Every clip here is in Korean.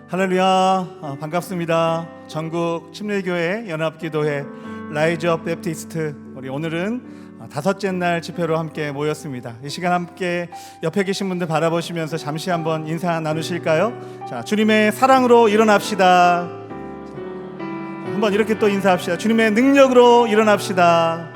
할렐루야. 반갑습니다. 전국 침례교회 연합기도회 라이즈업 베프티스트, 우리 오늘은 다섯째 날 집회로 함께 모였습니다. 이 시간 함께 옆에 계신 분들 바라보시면서 잠시 한번 인사 나누실까요? 자, 주님의 사랑으로 일어납시다. 한번 이렇게 또 인사합시다. 주님의 능력으로 일어납시다.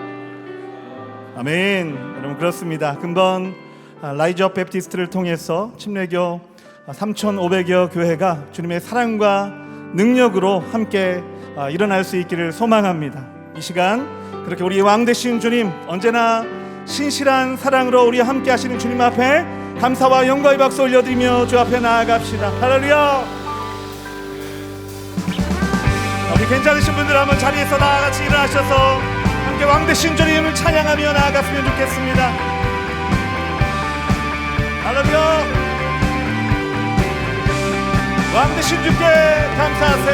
아멘. 여러분, 그렇습니다. 금번 라이즈업 베프티스트를 통해서 침례교 3,500여 교회가 주님의 사랑과 능력으로 함께 일어날 수 있기를 소망합니다. 이 시간 그렇게 우리 왕 되신 주님, 언제나 신실한 사랑으로 우리와 함께 하시는 주님 앞에 감사와 영광의 박수 올려드리며 주 앞에 나아갑시다. 할렐루야. 우리 괜찮으신 분들 한번 자리에서 나같이 일어나셔서 함께 왕 되신 주님을 찬양하며 나아갔으면 좋겠습니다. 할렐루야. 왕 되신 주께 감사하세.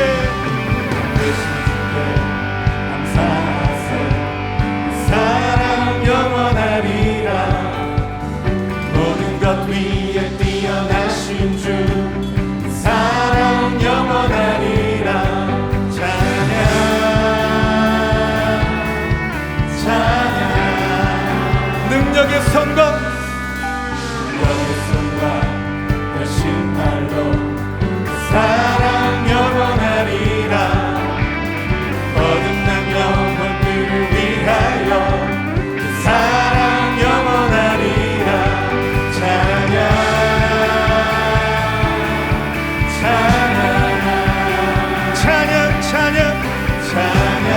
사랑 영원하리라. 모든 것 위에 뛰어나신 주 사랑 영원하리라. 찬양 찬양. 능력의 손과 신발로 사랑 영원하리라. 거듭난 영혼들을 위하여 그 사랑 영원하리라. 찬양 찬양 찬양 찬양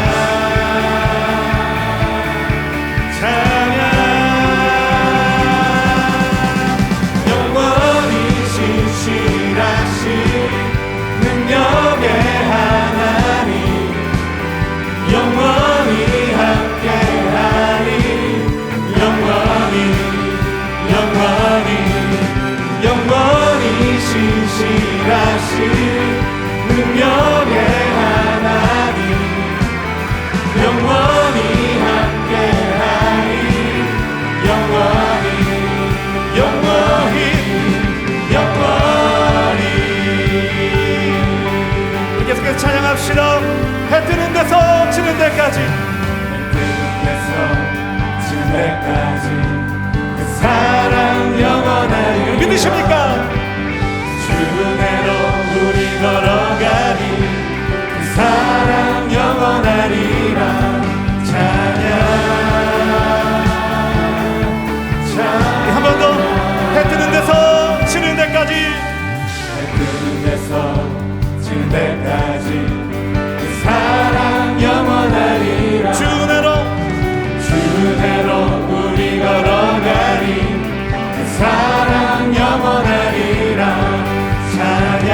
찬양 영원히 신실하신 능력의 하나님, 영원히 함께하리. 영원히 신실하신 능력의 하나님, 영원히 함께하리. 계속해서 찬양합시다. 해 뜨는 데서 지는 데까지, 지는 데까지 그 사랑 영원하리. 믿으십니까? 주 은혜로 우리 걸어가리. 그 사랑 영원하리라. 한 번 더. 해 뜨는 데서 지는 데까지, 해 뜨는 데서 지는 데까지 그 사랑 영원하리라. 주 은혜로 우리 걸어가리. 그 사랑 영원하리라. 찬양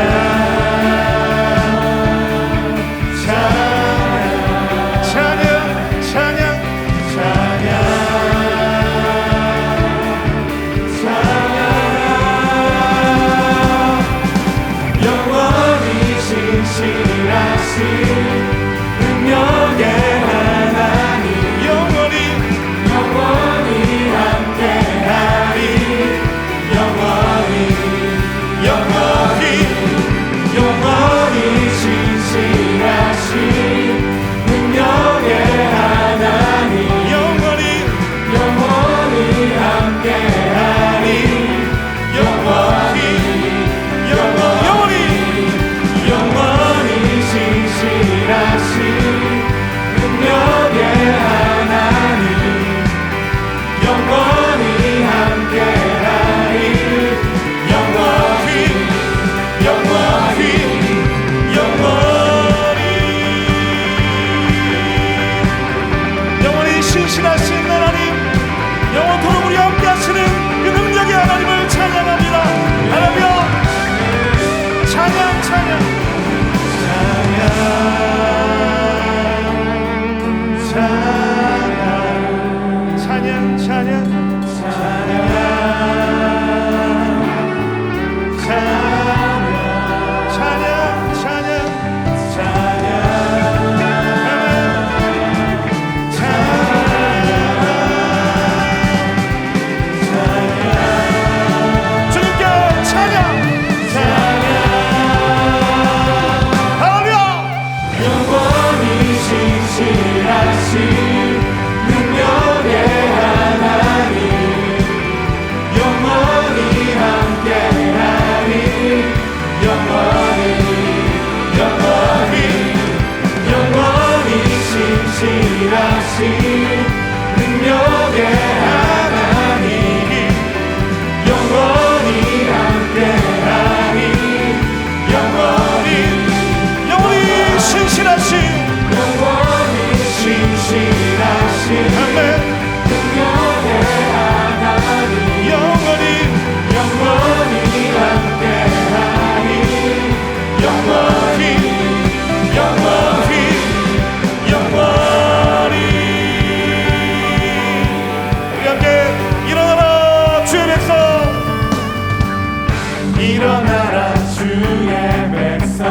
일어나라 주의 백성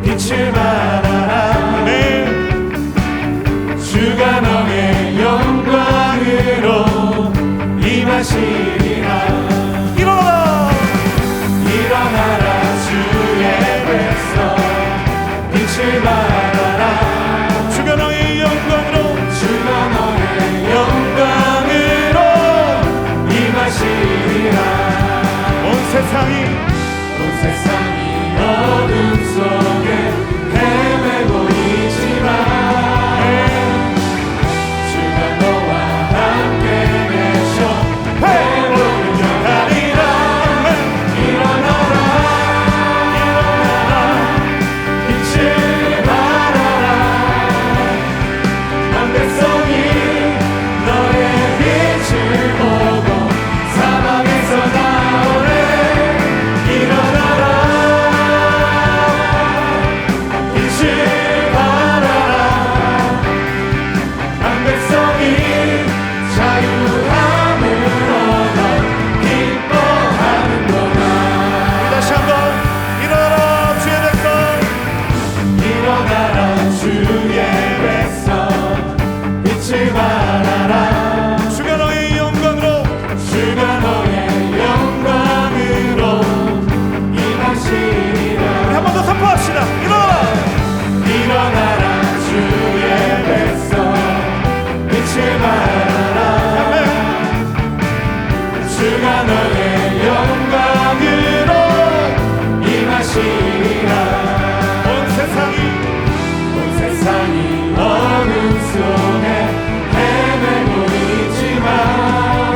빛을 발하라 주가 너의 영광으로 임하시리라 일어나라 주의 백성 빛을 발하라 주가 너의 영광으로 임하시리라 온 세상이 어둠 속에 헤매고 있지만 주가 너와 함께 계셔 회복을 하리라 일어나라 빛을 발하라 온 백성이 너의 빛을 보고 사방에서 나오네 일어나라 빛을 발하라 한 백성이 자유함을 얻어 기뻐하는도다 다시 한번 일어나라 주의 백성 일어나라 주의 백성 빛을 발하라 주가 너의 영광으로 임하시리라 한 번 더 선포합시다. 일어나라 주의 백성 빛을 발하라 주가 너의 영광으로 임하시리라 온 세상이 어둠 속에 헤매고 있지만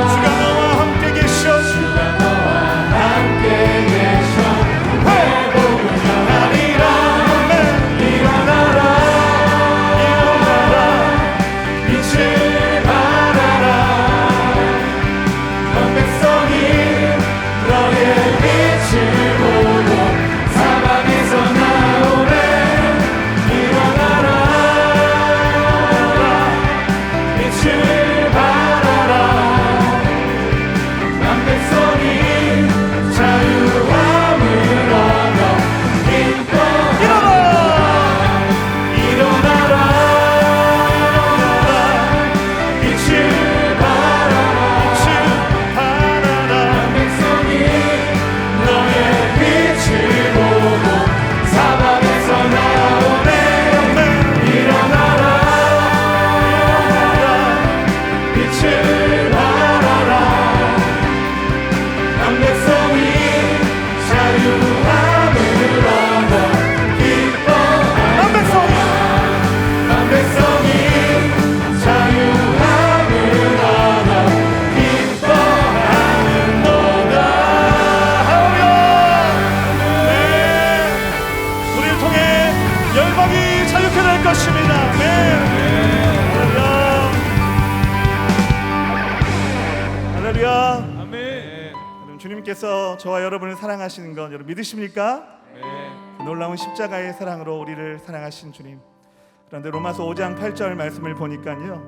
주가 너와 함께 계셔 회복을 하리라 일어나라 빛을 발하라 온 백성이 너의 빛을 보고 사방에서 나오네 일어나라 빛을 발하라 한 백성이 자유함을 얻어 기뻐하라 일어나라 빛을 발하라 한 백성이 너의 빛을 보고 사방에서 나오네 일어나라 빛을 발하라 한 백성이 자유함을 얻어 기뻐하라 한 백성이 자유함을 얻어 기뻐하는도다 우리를 통해 열방이 자유케 될 것입니다. 할렐루야. 여러분 주님께서 저와 여러분을 사랑하시는 것 여러분 믿으십니까? 그 놀라운 십자가의 사랑으로 우리를 사랑하신 주님. 그런데 로마서 5장 8절 말씀을 보니까요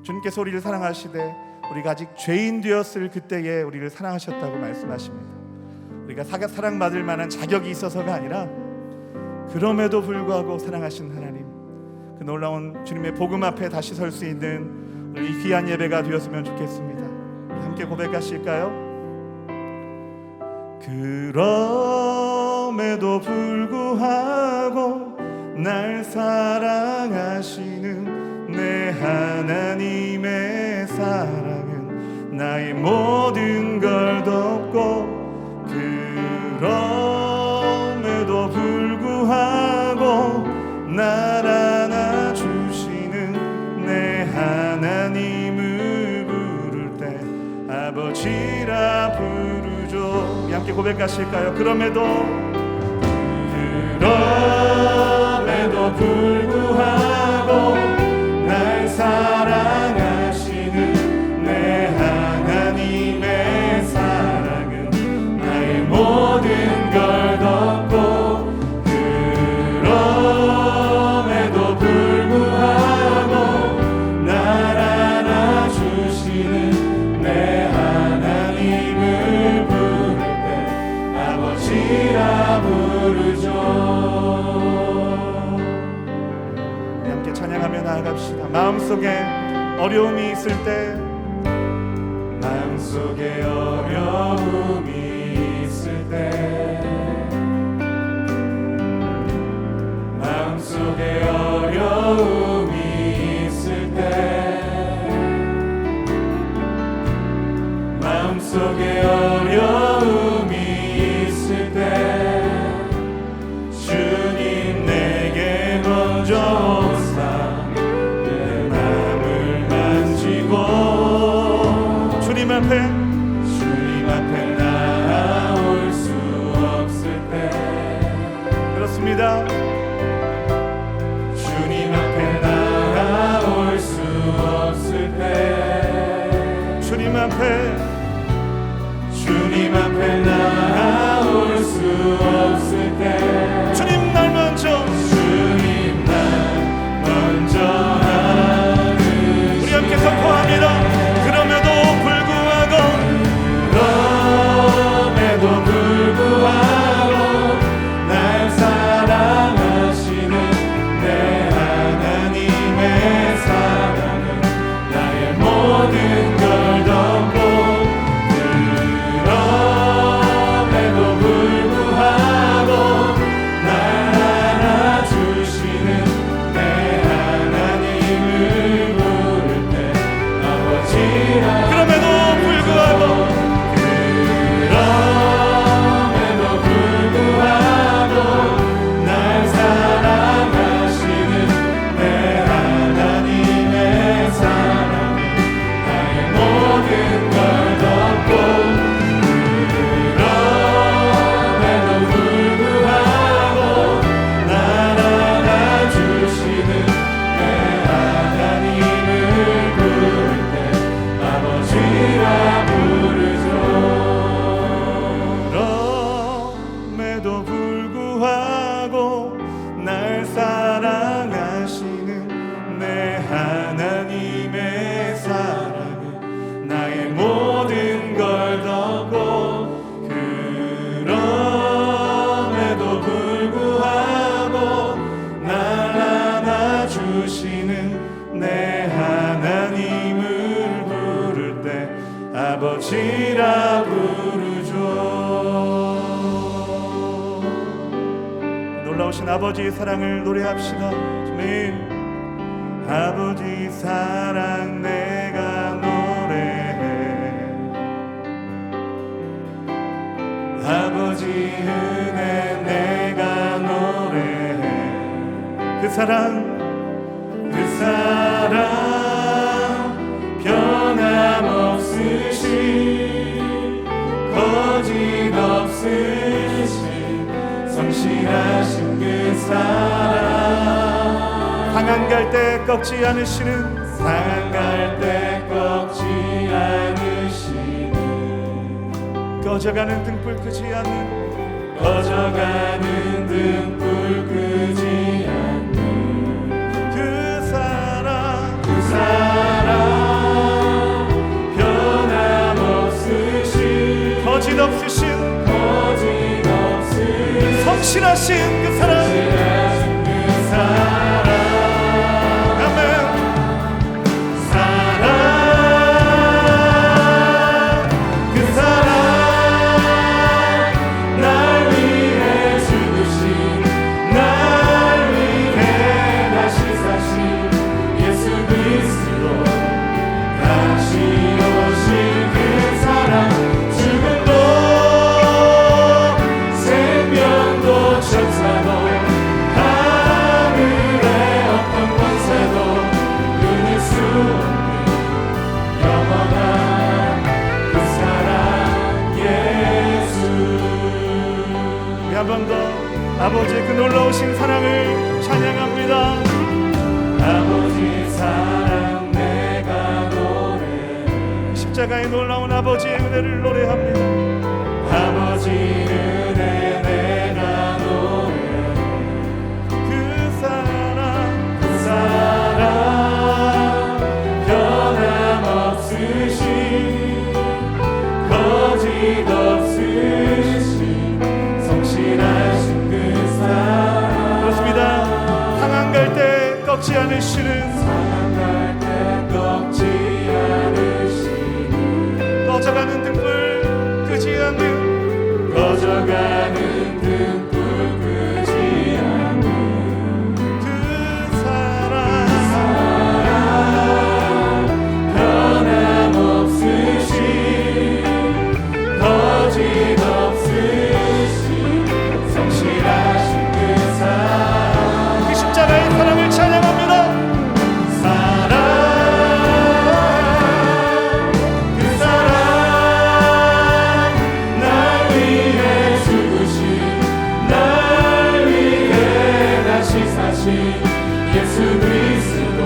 주님께서 우리를 사랑하시되 우리가 아직 죄인 되었을 그때에 우리를 사랑하셨다고 말씀하십니다. 우리가 사랑받을 만한 자격이 있어서가 아니라 그럼에도 불구하고 사랑하신 하나님, 그 놀라운 주님의 복음 앞에 다시 설 수 있는 이 귀한 예배가 되었으면 좋겠습니다. 함께 고백하실까요? 그럼에도 불구하고 날 사랑하시는 내 하나님의 사랑은 나의 모든 걸 덮고 그럼에도 불구하고 날 안아주시는 내 하나님을 부를 때 아버지라 부르죠. 우리 함께 고백하실까요? 그럼에도 불구하고 날 사랑하시는 내 하나님의 사랑은 나의 모든 걸 덮고 그럼에도 불구하고 날 안아주시는 내 하나님을 부를 때 찬양하며 나아갑시다. 마음속에 어려움이 있을 때, 마음속에 어려움이 있을 때, 마음속에 어려움이 있을 때, 마음속에 어려움이 있을 때, 주님 내게 먼저 오사 내 맘을 만지고 주님 앞에 나아올 수 없을 때, 그렇습니다. 주님 앞에 나아올 수 없을 때, 주님 앞에 나아올 수 없을 때, 주님 날 먼저, 주님 날 먼저 우리 함께 선포합니다. 그럼에도 불구하고 날 사랑하시는 내 하나님의 사랑은 나의 모든 걸 덮고, 그럼에도 불구하고 날 안아주시는 내 하나님을 부를 때 아버지라. 그럼에도 불구하고 날 사랑하시는 내 하나님의 사랑은 나의 모든 걸 덮고, 그럼에도 불구하고 날 안아주시는 내 하나님을 부를 때 아버지라 부르죠. 그럼에도 불구하고 날 사랑하시는 내 하나님의 사랑은 나의 모든 걸 덮고, 그럼에도 불구하고 날 안아주시는 내 하나님을 부를 때 아버지라 부르죠. 놀라우신 아버지의 사랑을 노래합시다. 주님, 아버지 사랑 내가 노래해, 아버지 은혜 내가 노래해. 그 사랑 변함없으신 거짓없으신 성실하신 그 사랑, 상한 갈 때 꺾지 않으시는, 상한 갈 때 꺾지 않으시는, 꺼져가는 등불 끄지 않는, 꺼져가는 등불 끄지 않는 그 사랑 변함없으신 거짓없으신 성실하신 그 사랑. 아멘. 사랑, 그 사랑, 날 위해 죽으신, 날 위해 다시 사신 예수 그리스도, 다시 오신 그 사랑, 죽음도 생명도 천사도 하늘의 어떤 권세도 끊을 수 없는 영원한 그 사랑 예수. 우리 한 번 더 아버지의 그 놀라우신 사랑을 찬양합니다. 아버지 사랑 내가 노래해, 십자가의 놀라운 아버지의 은혜를 노래합니다. 아버지 은혜 내가 노래해, 그 사랑 변함없으신 거짓없으신 성실하신 그 사랑. 그렇습니다. 상한 갈 때 꺾지 않으시는 사랑할 때 꺾지 않으시는 꺼져가는 등불 끄지 않는 꺼져가는 등불 끄지 않는 그 사랑 변함없으신 거짓없으신 성실하신 그 사랑 그 십자가의 사랑을 찬양합니다. 사랑 그 사랑 날 위해 죽으신 날 위해 다시 사신 예수 그리스도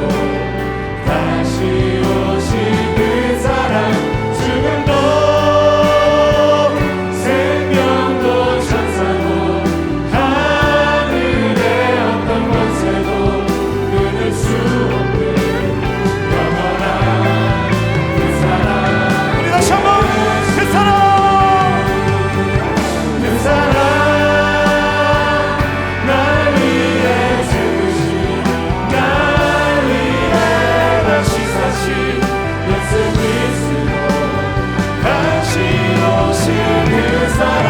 다시 오신 그 사랑 죽음도 생명도 천사도 하늘의 어떤 권세도 끊을 수 없는 영원한 그 사랑 우리 다시 한번 그 사랑 그 사랑 날 위해 죽으신 날 위해 다시 사신 예수 그리스도 다시 오신 그 사랑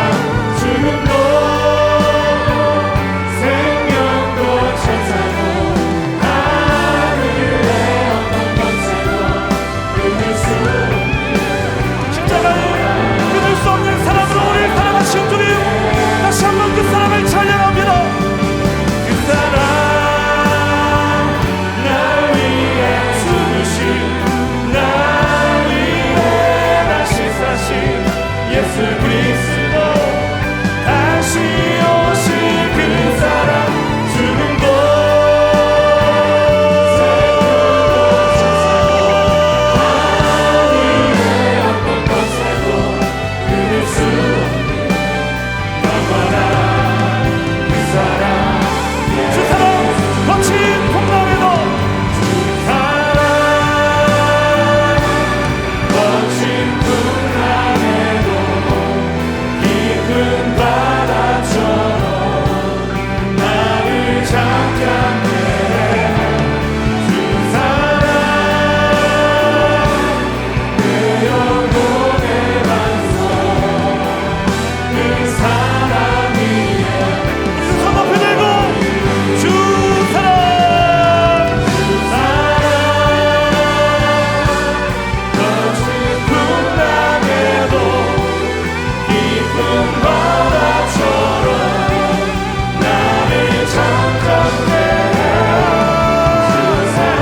죽음도 생명도 천사도 하늘의 어떤 권세도 끊을 수 없는 십자가에 끊을 수 없는 사랑으로 우리를 사랑하신 주님, 다시 한번 그 사랑을 찬양합니다. 그 사랑 날 위해 죽으신 날 위해 다시 사신 예수 그리스도 다시 오신 그 사랑 죽음도 하늘의 어떤 권세도 끊을 수 없는 영원한 그 사랑 그 사랑 거친 풍랑에도 사랑 거친 풍랑에도 깊은 바다처럼 나를 잠잠해 주 사랑 내 영혼의 반석 그 사랑 위에 우리 손 높이 들고 주 사랑 거친 풍랑에도 깊은 바다처럼 나를 잠잠해 주 사랑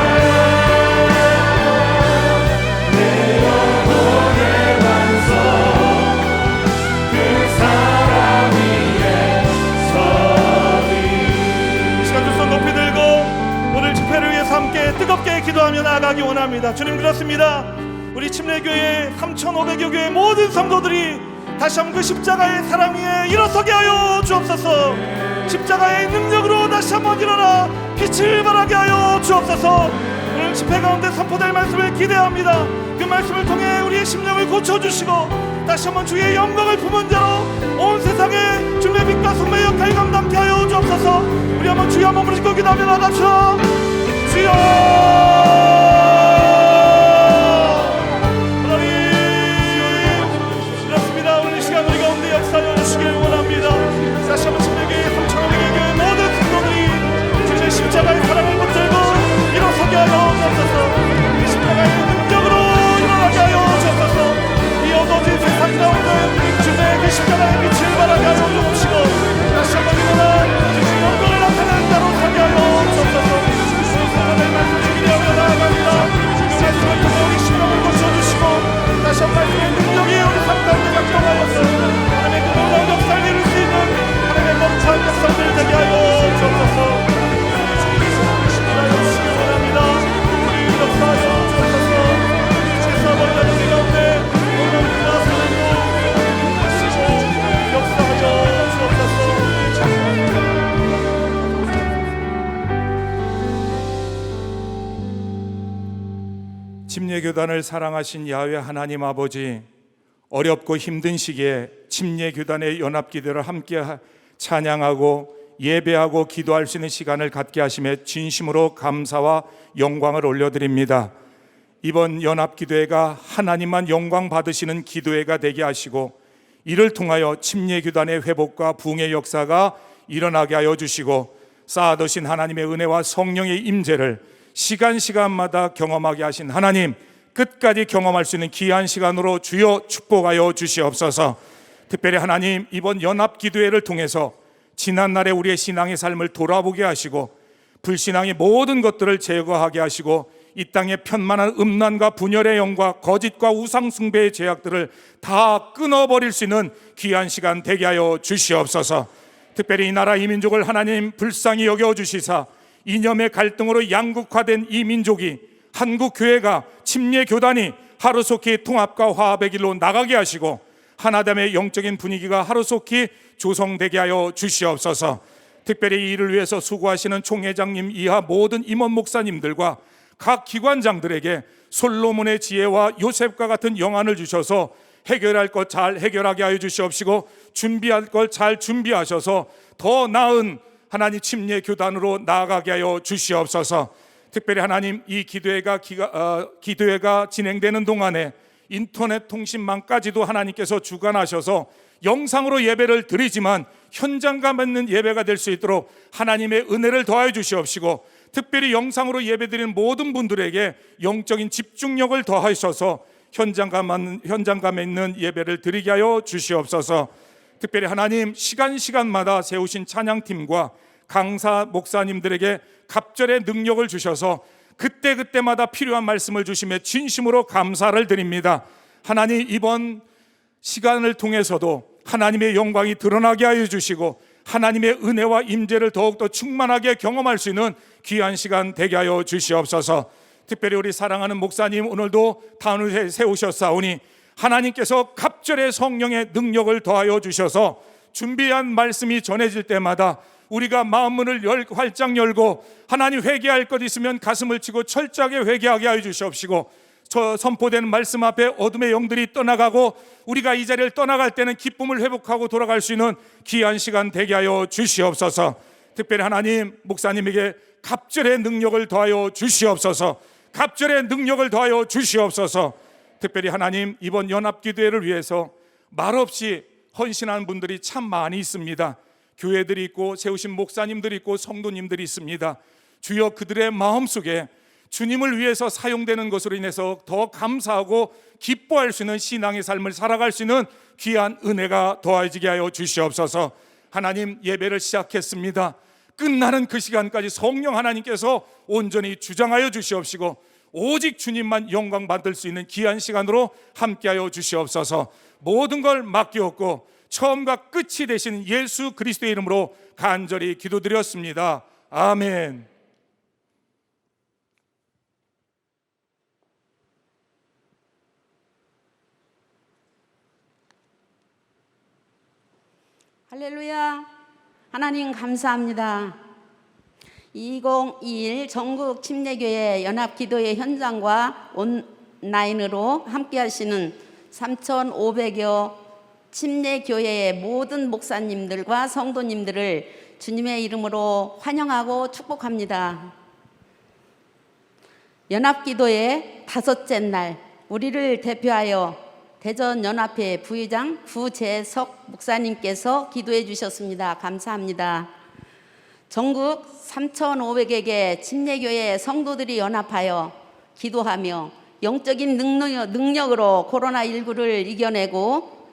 내 영혼의 반석 그 사랑 위에 서리 이 시간 두 손 높이 들고 오늘 집회를 위해서 함께 뜨겁게 기도하며 나아가기 원합니다. 주님, 그렇습니다. 우리 침례교회 3,500여 교회 모든 성도들이 다시 한번 그 십자가의 사랑 위에 일어서게 하여 주옵소서. 십자가의 능력으로 다시 한번 일어나 빛을 발하게 하여 주옵소서. 오늘 집회 가운데 선포될 말씀을 기대합니다. 그 말씀을 통해 우리의 심령을 고쳐주시고 다시 한번 주의 영광을 품은 자로 온 세상에 주님의 빛과 승리의 역할을 감당케 하여 주옵소서. 우리 한번 주여 한번 부르시고 기도하며 나갑시다. 주여 하나님, 그렇습니다. 오늘 이 시간 우리 가운데 역사하여 주시길 원합니다. 다시 한번 침례교회 3,500여 교회 모든 성도들이 주님의 십자가의 사랑을 붙들고 일어서게 하여 주옵소서. 이 십자가의 능력으로 일어나게 하여 주옵소서. 이 어두워진 세상 가운데 주님의 그 십자가의 빛을 발하게 하여 주옵시고 다시 한번 일어나 주님의 영광을 나타내는 자로 서게 하여 주옵소서. 오늘 말씀 기대하며 나아갑니다. 그 말씀을 통해 우리 심령을 고쳐주시고 다시 한 말씀의 능력이 우리 삶 가운데 작동하여서 하나님의 그 놀라운 역사를 이룰 수 있는 하나님의 멈찬 역사들 되게 하여 주옵소서. 역사하여 주시기 원합니다. 우리 역사하여 주옵소서. 주께서 머리가 되기 가운데 놀라운 은혜와 사랑으로 역사하여 주옵소서. 침례교단을 사랑하신 야훼 하나님 아버지, 어렵고 힘든 시기에 침례교단의 연합기도를 함께 찬양하고 예배하고 기도할 수 있는 시간을 갖게 하심에 진심으로 감사와 영광을 올려드립니다. 이번 연합기도회가 하나님만 영광 받으시는 기도회가 되게 하시고, 이를 통하여 침례교단의 회복과 부흥의 역사가 일어나게 하여 주시고, 쌓아두신 하나님의 은혜와 성령의 임재를 시간마다 경험하게 하신 하나님, 끝까지 경험할 수 있는 귀한 시간으로 주여 축복하여 주시옵소서. 특별히 하나님, 이번 연합기도회를 통해서 지난날에 우리의 신앙의 삶을 돌아보게 하시고, 불신앙의 모든 것들을 제거하게 하시고, 이 땅의 편만한 음란과 분열의 영과 거짓과 우상 숭배의 죄악들을 다 끊어버릴 수 있는 귀한 시간 되게 하여 주시옵소서. 특별히 이 나라 이 민족을 하나님 불쌍히 여겨주시사, 이념의 갈등으로 양국화된 이 민족이, 한국 교회가, 침례 교단이 하루속히 통합과 화합의 길로 나가게 하시고, 하나됨의 영적인 분위기가 하루속히 조성되게 하여 주시옵소서. 특별히 이를 위해서 수고하시는 총회장님 이하 모든 임원 목사님들과 각 기관장들에게 솔로몬의 지혜와 요셉과 같은 영안을 주셔서 해결할 것 잘 해결하게 하여 주시옵시고, 준비할 것 잘 준비하셔서 더 나은 하나님 침례 교단으로 나아가게 하여 주시옵소서. 특별히 하나님, 이 기도회가 진행되는 동안에 인터넷 통신망까지도 하나님께서 주관하셔서 영상으로 예배를 드리지만 현장감 있는 예배가 될 수 있도록 하나님의 은혜를 더하여 주시옵시고, 특별히 영상으로 예배드리는 모든 분들에게 영적인 집중력을 더하셔서 현장감 있는 예배를 드리게 하여 주시옵소서. 특별히 하나님, 시간마다 세우신 찬양팀과 강사 목사님들에게 갑절의 능력을 주셔서 그때마다 필요한 말씀을 주심에 진심으로 감사를 드립니다. 하나님, 이번 시간을 통해서도 하나님의 영광이 드러나게 하여 주시고, 하나님의 은혜와 임재를 더욱더 충만하게 경험할 수 있는 귀한 시간 되게 하여 주시옵소서. 특별히 우리 사랑하는 목사님, 오늘도 단을 세우셨사오니 하나님께서 갑절의 성령의 능력을 더하여 주셔서 준비한 말씀이 전해질 때마다 우리가 마음문을 활짝 열고, 하나님 회개할 것 있으면 가슴을 치고 철저하게 회개하게 하여 주시옵시고, 저 선포되는 말씀 앞에 어둠의 영들이 떠나가고 우리가 이 자리를 떠나갈 때는 기쁨을 회복하고 돌아갈 수 있는 귀한 시간 되게 하여 주시옵소서. 특별히 하나님, 목사님에게 갑절의 능력을 더하여 주시옵소서. 갑절의 능력을 더하여 주시옵소서. 특별히 하나님, 이번 연합기도회를 위해서 말없이 헌신하는 분들이 참 많이 있습니다. 교회들이 있고 세우신 목사님들이 있고 성도님들이 있습니다. 주여, 그들의 마음속에 주님을 위해서 사용되는 것으로 인해서 더 감사하고 기뻐할 수 있는 신앙의 삶을 살아갈 수 있는 귀한 은혜가 더해지게 하여 주시옵소서. 하나님, 예배를 시작했습니다. 끝나는 그 시간까지 성령 하나님께서 온전히 주장하여 주시옵시고, 오직 주님만 영광 받을 수 있는 귀한 시간으로 함께하여 주시옵소서. 모든 걸 맡기었고 처음과 끝이 되신 예수 그리스도의 이름으로 간절히 기도드렸습니다. 아멘. 할렐루야. 하나님 감사합니다. 2021 전국 침례교회 연합기도회 현장과 온라인으로 함께 하시는 3,500여 침례교회의 모든 목사님들과 성도님들을 주님의 이름으로 환영하고 축복합니다. 연합기도회 다섯째 날, 우리를 대표하여 대전연합회 부회장 구재석 목사님께서 기도해 주셨습니다. 감사합니다. 전국 3,500개 침례교회 성도들이 연합하여 기도하며 영적인 능력으로 코로나19를 이겨내고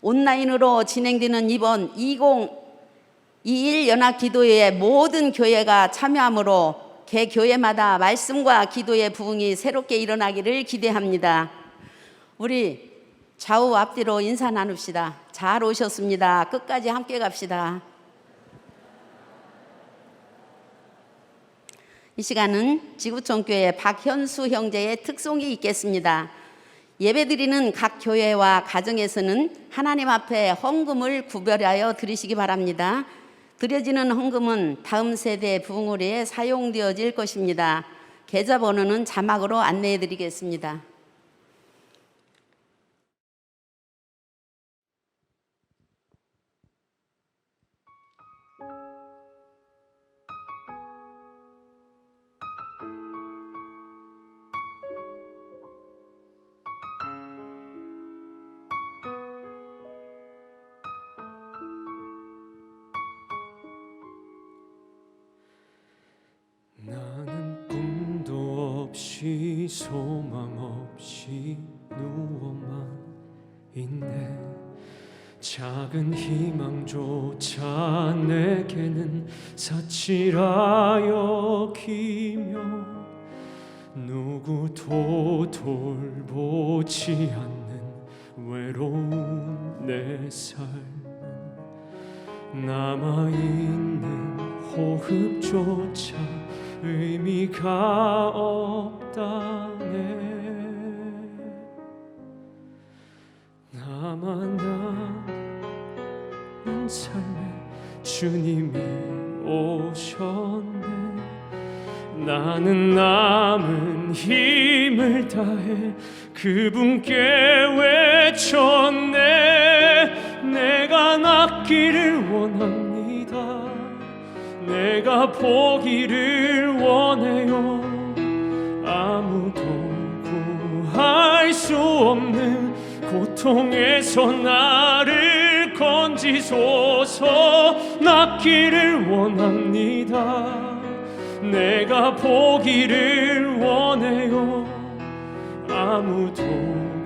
온라인으로 진행되는 이번 2021 연합기도회에 모든 교회가 참여하므로 개 교회마다 말씀과 기도의 부흥이 새롭게 일어나기를 기대합니다. 우리 좌우 앞뒤로 인사 나눕시다. 잘 오셨습니다. 끝까지 함께 갑시다. 이 시간은 지구촌교회 박현수 형제의 특송이 있겠습니다. 예배드리는 각 교회와 가정에서는 하나님 앞에 헌금을 구별하여 드리시기 바랍니다. 드려지는 헌금은 다음 세대 부흥을 위해 사용되어질 것입니다. 계좌번호는 자막으로 안내해 드리겠습니다. 나는 꿈도 없이 소망 없이 누워만 있네. 작은 희망조차 내게는 사치라 여기며 누구도 돌보지 않는 외로운 내 삶은 남아있는 호흡조차 의미가 없다네. 나만 남은 삶에 주님이 오셨네. 나는 남은 힘을 다해 그분께 외쳤네. 내가 낫기를 원합니다. 내가 보기를 원해요. 아무도 구할 수 없는 고통에서 나를 건지소서. 낫기를 원합니다. 내가 보기를 원해요. 아무도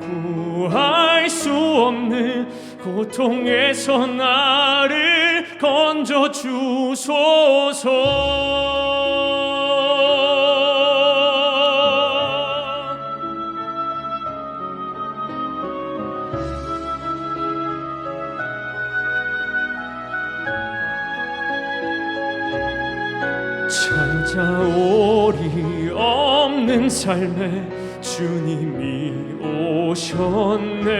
구할 수 없는 고통에서 나를 건져 주소서. 찾아오리 없는 삶에 주님이 오셨네.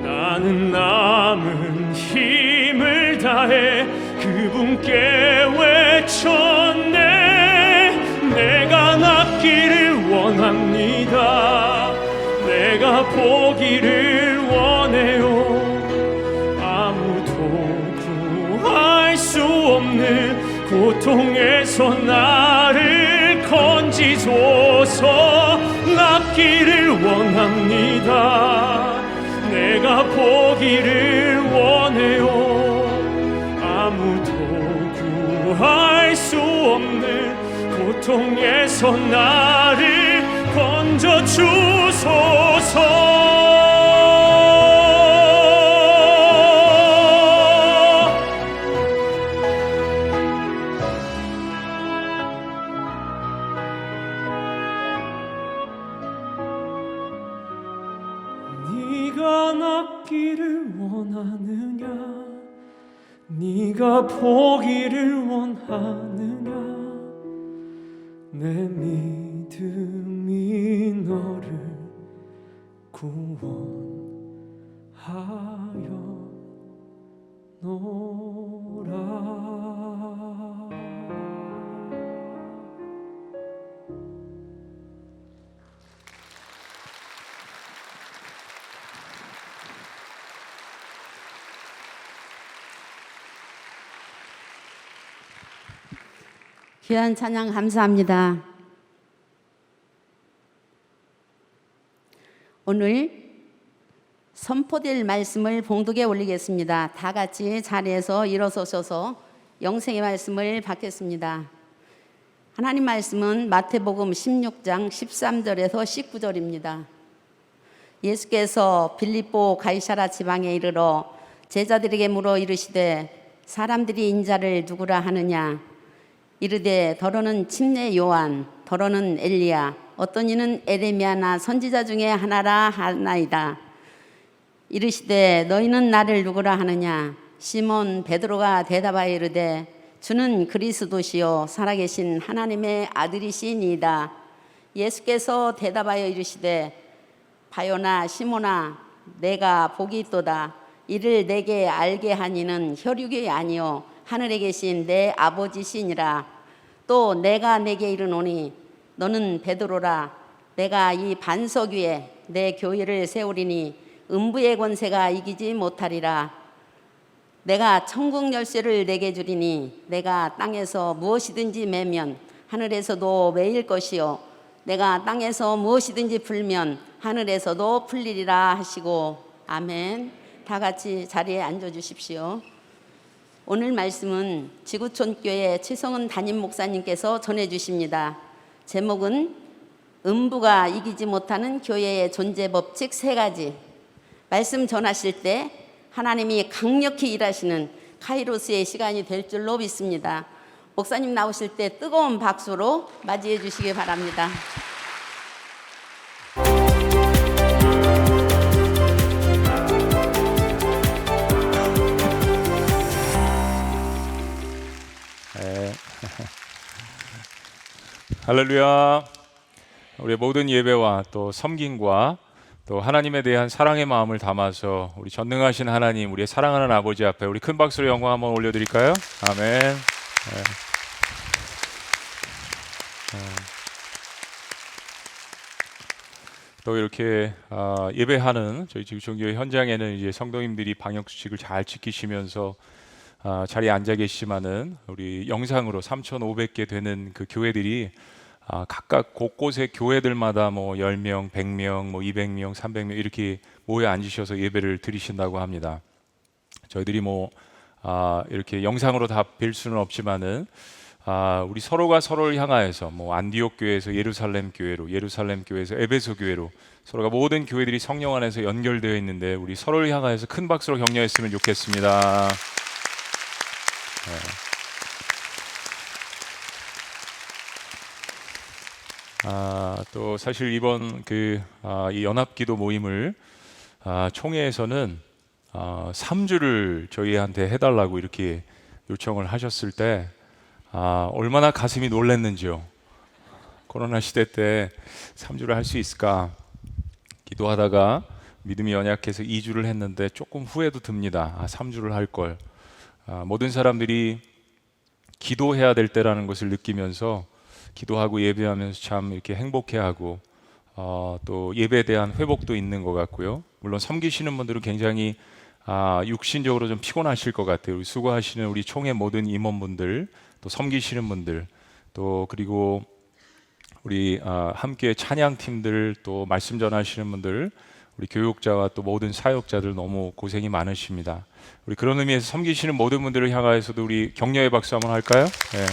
나는 남은 힘을 다해 그분께 외쳤네. 내가 낫기를 원합니다. 내가 보기를 원해요. 아무도 구할 수 없는 고통에서 나를 건지소서. 낫기를 원합니다. 내가 보기를 원해요. 아무도 구할 수 없는 고통에서 나를 건져 주소서. 네가 낫기를 원하느냐? 네가 보기를 원하느냐? 내 믿음이 너를 구원하여 노라. 귀한 찬양 감사합니다. 오늘 선포될 말씀을 봉독에 올리겠습니다. 다 같이 자리에서 일어서셔서 영생의 말씀을 받겠습니다. 하나님 말씀은 마태복음 16장 13절에서 19절입니다. 예수께서 빌립보 가이사라 지방에 이르러 제자들에게 물어 이르시되 사람들이 인자를 누구라 하느냐? 이르되 더러는 침례 요한, 더러는 엘리야, 어떤 이는 에레미야나 선지자 중에 하나라 하나이다. 이르시되 너희는 나를 누구라 하느냐? 시몬 베드로가 대답하여 이르되 주는 그리스도시요 살아계신 하나님의 아들이시니이다. 예수께서 대답하여 이르시되 바요나 시몬아 내가 복이 있도다. 이를 내게 알게 하니는 혈육이 아니요 하늘에 계신 내 아버지시니라. 또 내가 내게 이르노니 너는 베드로라. 내가 이 반석 위에 내 교회를 세우리니 음부의 권세가 이기지 못하리라. 내가 천국 열쇠를 내게 주리니 내가 땅에서 무엇이든지 매면 하늘에서도 매일 것이요 내가 땅에서 무엇이든지 풀면 하늘에서도 풀리리라 하시고 아멘. 다 같이 자리에 앉아 주십시오. 오늘 말씀은 지구촌교회 최성은 담임 목사님께서 전해 주십니다. 제목은 음부가 이기지 못하는 교회의 존재 법칙 3가지. 말씀 전하실 때 하나님이 강력히 일하시는 카이로스의 시간이 될 줄로 믿습니다. 목사님 나오실 때 뜨거운 박수로 맞이해 주시기 바랍니다. 네. 할렐루야. 우리의 모든 예배와 또 섬김과 또 하나님에 대한 사랑의 마음을 담아서 우리 전능하신 하나님, 우리의 사랑하는 아버지 앞에 우리 큰 박수로 영광 한번 올려드릴까요? 아멘. 네. 또 이렇게 예배하는 저희 지구촌교회 현장에는 이제 성도님들이 방역 수칙을 잘 지키시면서 자리에 앉아 계시지만은 우리 영상으로 3,500개 되는 그 교회들이 각각 곳곳에 교회들마다 뭐 10명, 100명, 뭐 200명, 300명 이렇게 모여 앉으셔서 예배를 드리신다고 합니다. 저희들이 뭐 이렇게 영상으로 다 뵐 수는 없지만은 우리 서로가 서로를 향하여서 뭐 안디옥 교회에서 예루살렘 교회로, 예루살렘 교회에서 에베소 교회로 서로가 모든 교회들이 성령 안에서 연결되어 있는데 우리 서로를 향하여서 큰 박수로 격려했으면 좋겠습니다. 네. 또 사실 이번 이 연합기도 모임을 총회에서는 3주를 저희한테 해달라고 이렇게 요청을 하셨을 때 얼마나 가슴이 놀랐는지요. 코로나 시대 때 3주를 할 수 있을까 기도하다가 믿음이 연약해서 2주를 했는데 조금 후회도 듭니다. 3주를 할 걸. 모든 사람들이 기도해야 될 때라는 것을 느끼면서 기도하고 예배하면서 참 이렇게 행복해하고 또 예배에 대한 회복도 있는 것 같고요. 물론 섬기시는 분들은 굉장히 육신적으로 좀 피곤하실 것 같아요. 우리 수고하시는 우리 총회 모든 임원분들, 또 섬기시는 분들, 또 그리고 우리 함께 찬양팀들, 또 말씀 전하시는 분들, 우리 교육자와 또 모든 사역자들 너무 고생이 많으십니다. 우리 그런 의미에서 섬기시는 모든 분들을 향하여서도 우리 격려의 박수 한번 할까요? 네.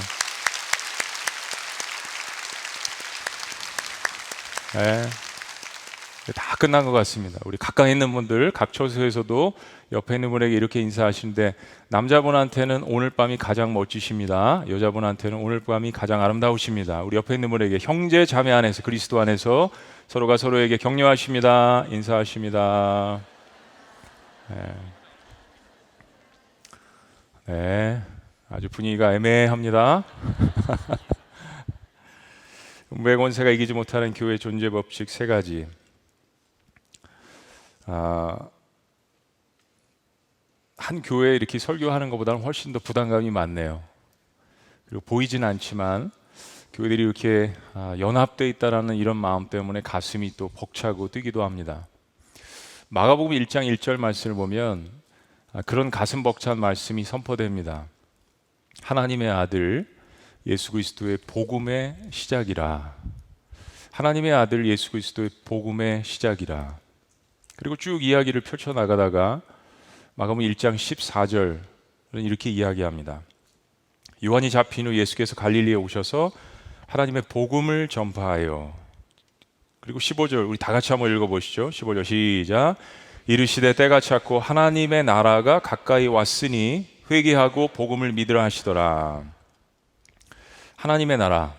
네. 다 끝난 것 같습니다. 우리 가까이 있는 분들 각 처소에서도 옆에 있는 분에게 이렇게 인사하시는데 남자분한테는 오늘 밤이 가장 멋지십니다. 여자분한테는 오늘 밤이 가장 아름다우십니다. 우리 옆에 있는 분에게 형제 자매 안에서 그리스도 안에서 서로가 서로에게 격려하십니다. 인사하십니다. 네. 네. 아주 분위기가 애매합니다. 음부의 권세가 이기지 못하는 교회 존재 법칙 3가지. 한 교회에 이렇게 설교하는 것보다는 훨씬 더 부담감이 많네요. 그리고 보이진 않지만 교회들이 이렇게 연합되어 있다라는 이런 마음 때문에 가슴이 또 벅차고 뛰기도 합니다. 마가복음 1장 1절 말씀을 보면 그런 가슴 벅찬 말씀이 선포됩니다. 하나님의 아들 예수 그리스도의 복음의 시작이라. 하나님의 아들 예수 그리스도의 복음의 시작이라. 그리고 쭉 이야기를 펼쳐나가다가 마가복음 1장 14절은 이렇게 이야기합니다. 요한이 잡힌 후 예수께서 갈릴리에 오셔서 하나님의 복음을 전파하여. 그리고 15절 우리 다 같이 한번 읽어보시죠. 15절 시작. 이르시되 때가 찼고 하나님의 나라가 가까이 왔으니 회개하고 복음을 믿으라 하시더라. 하나님의 나라.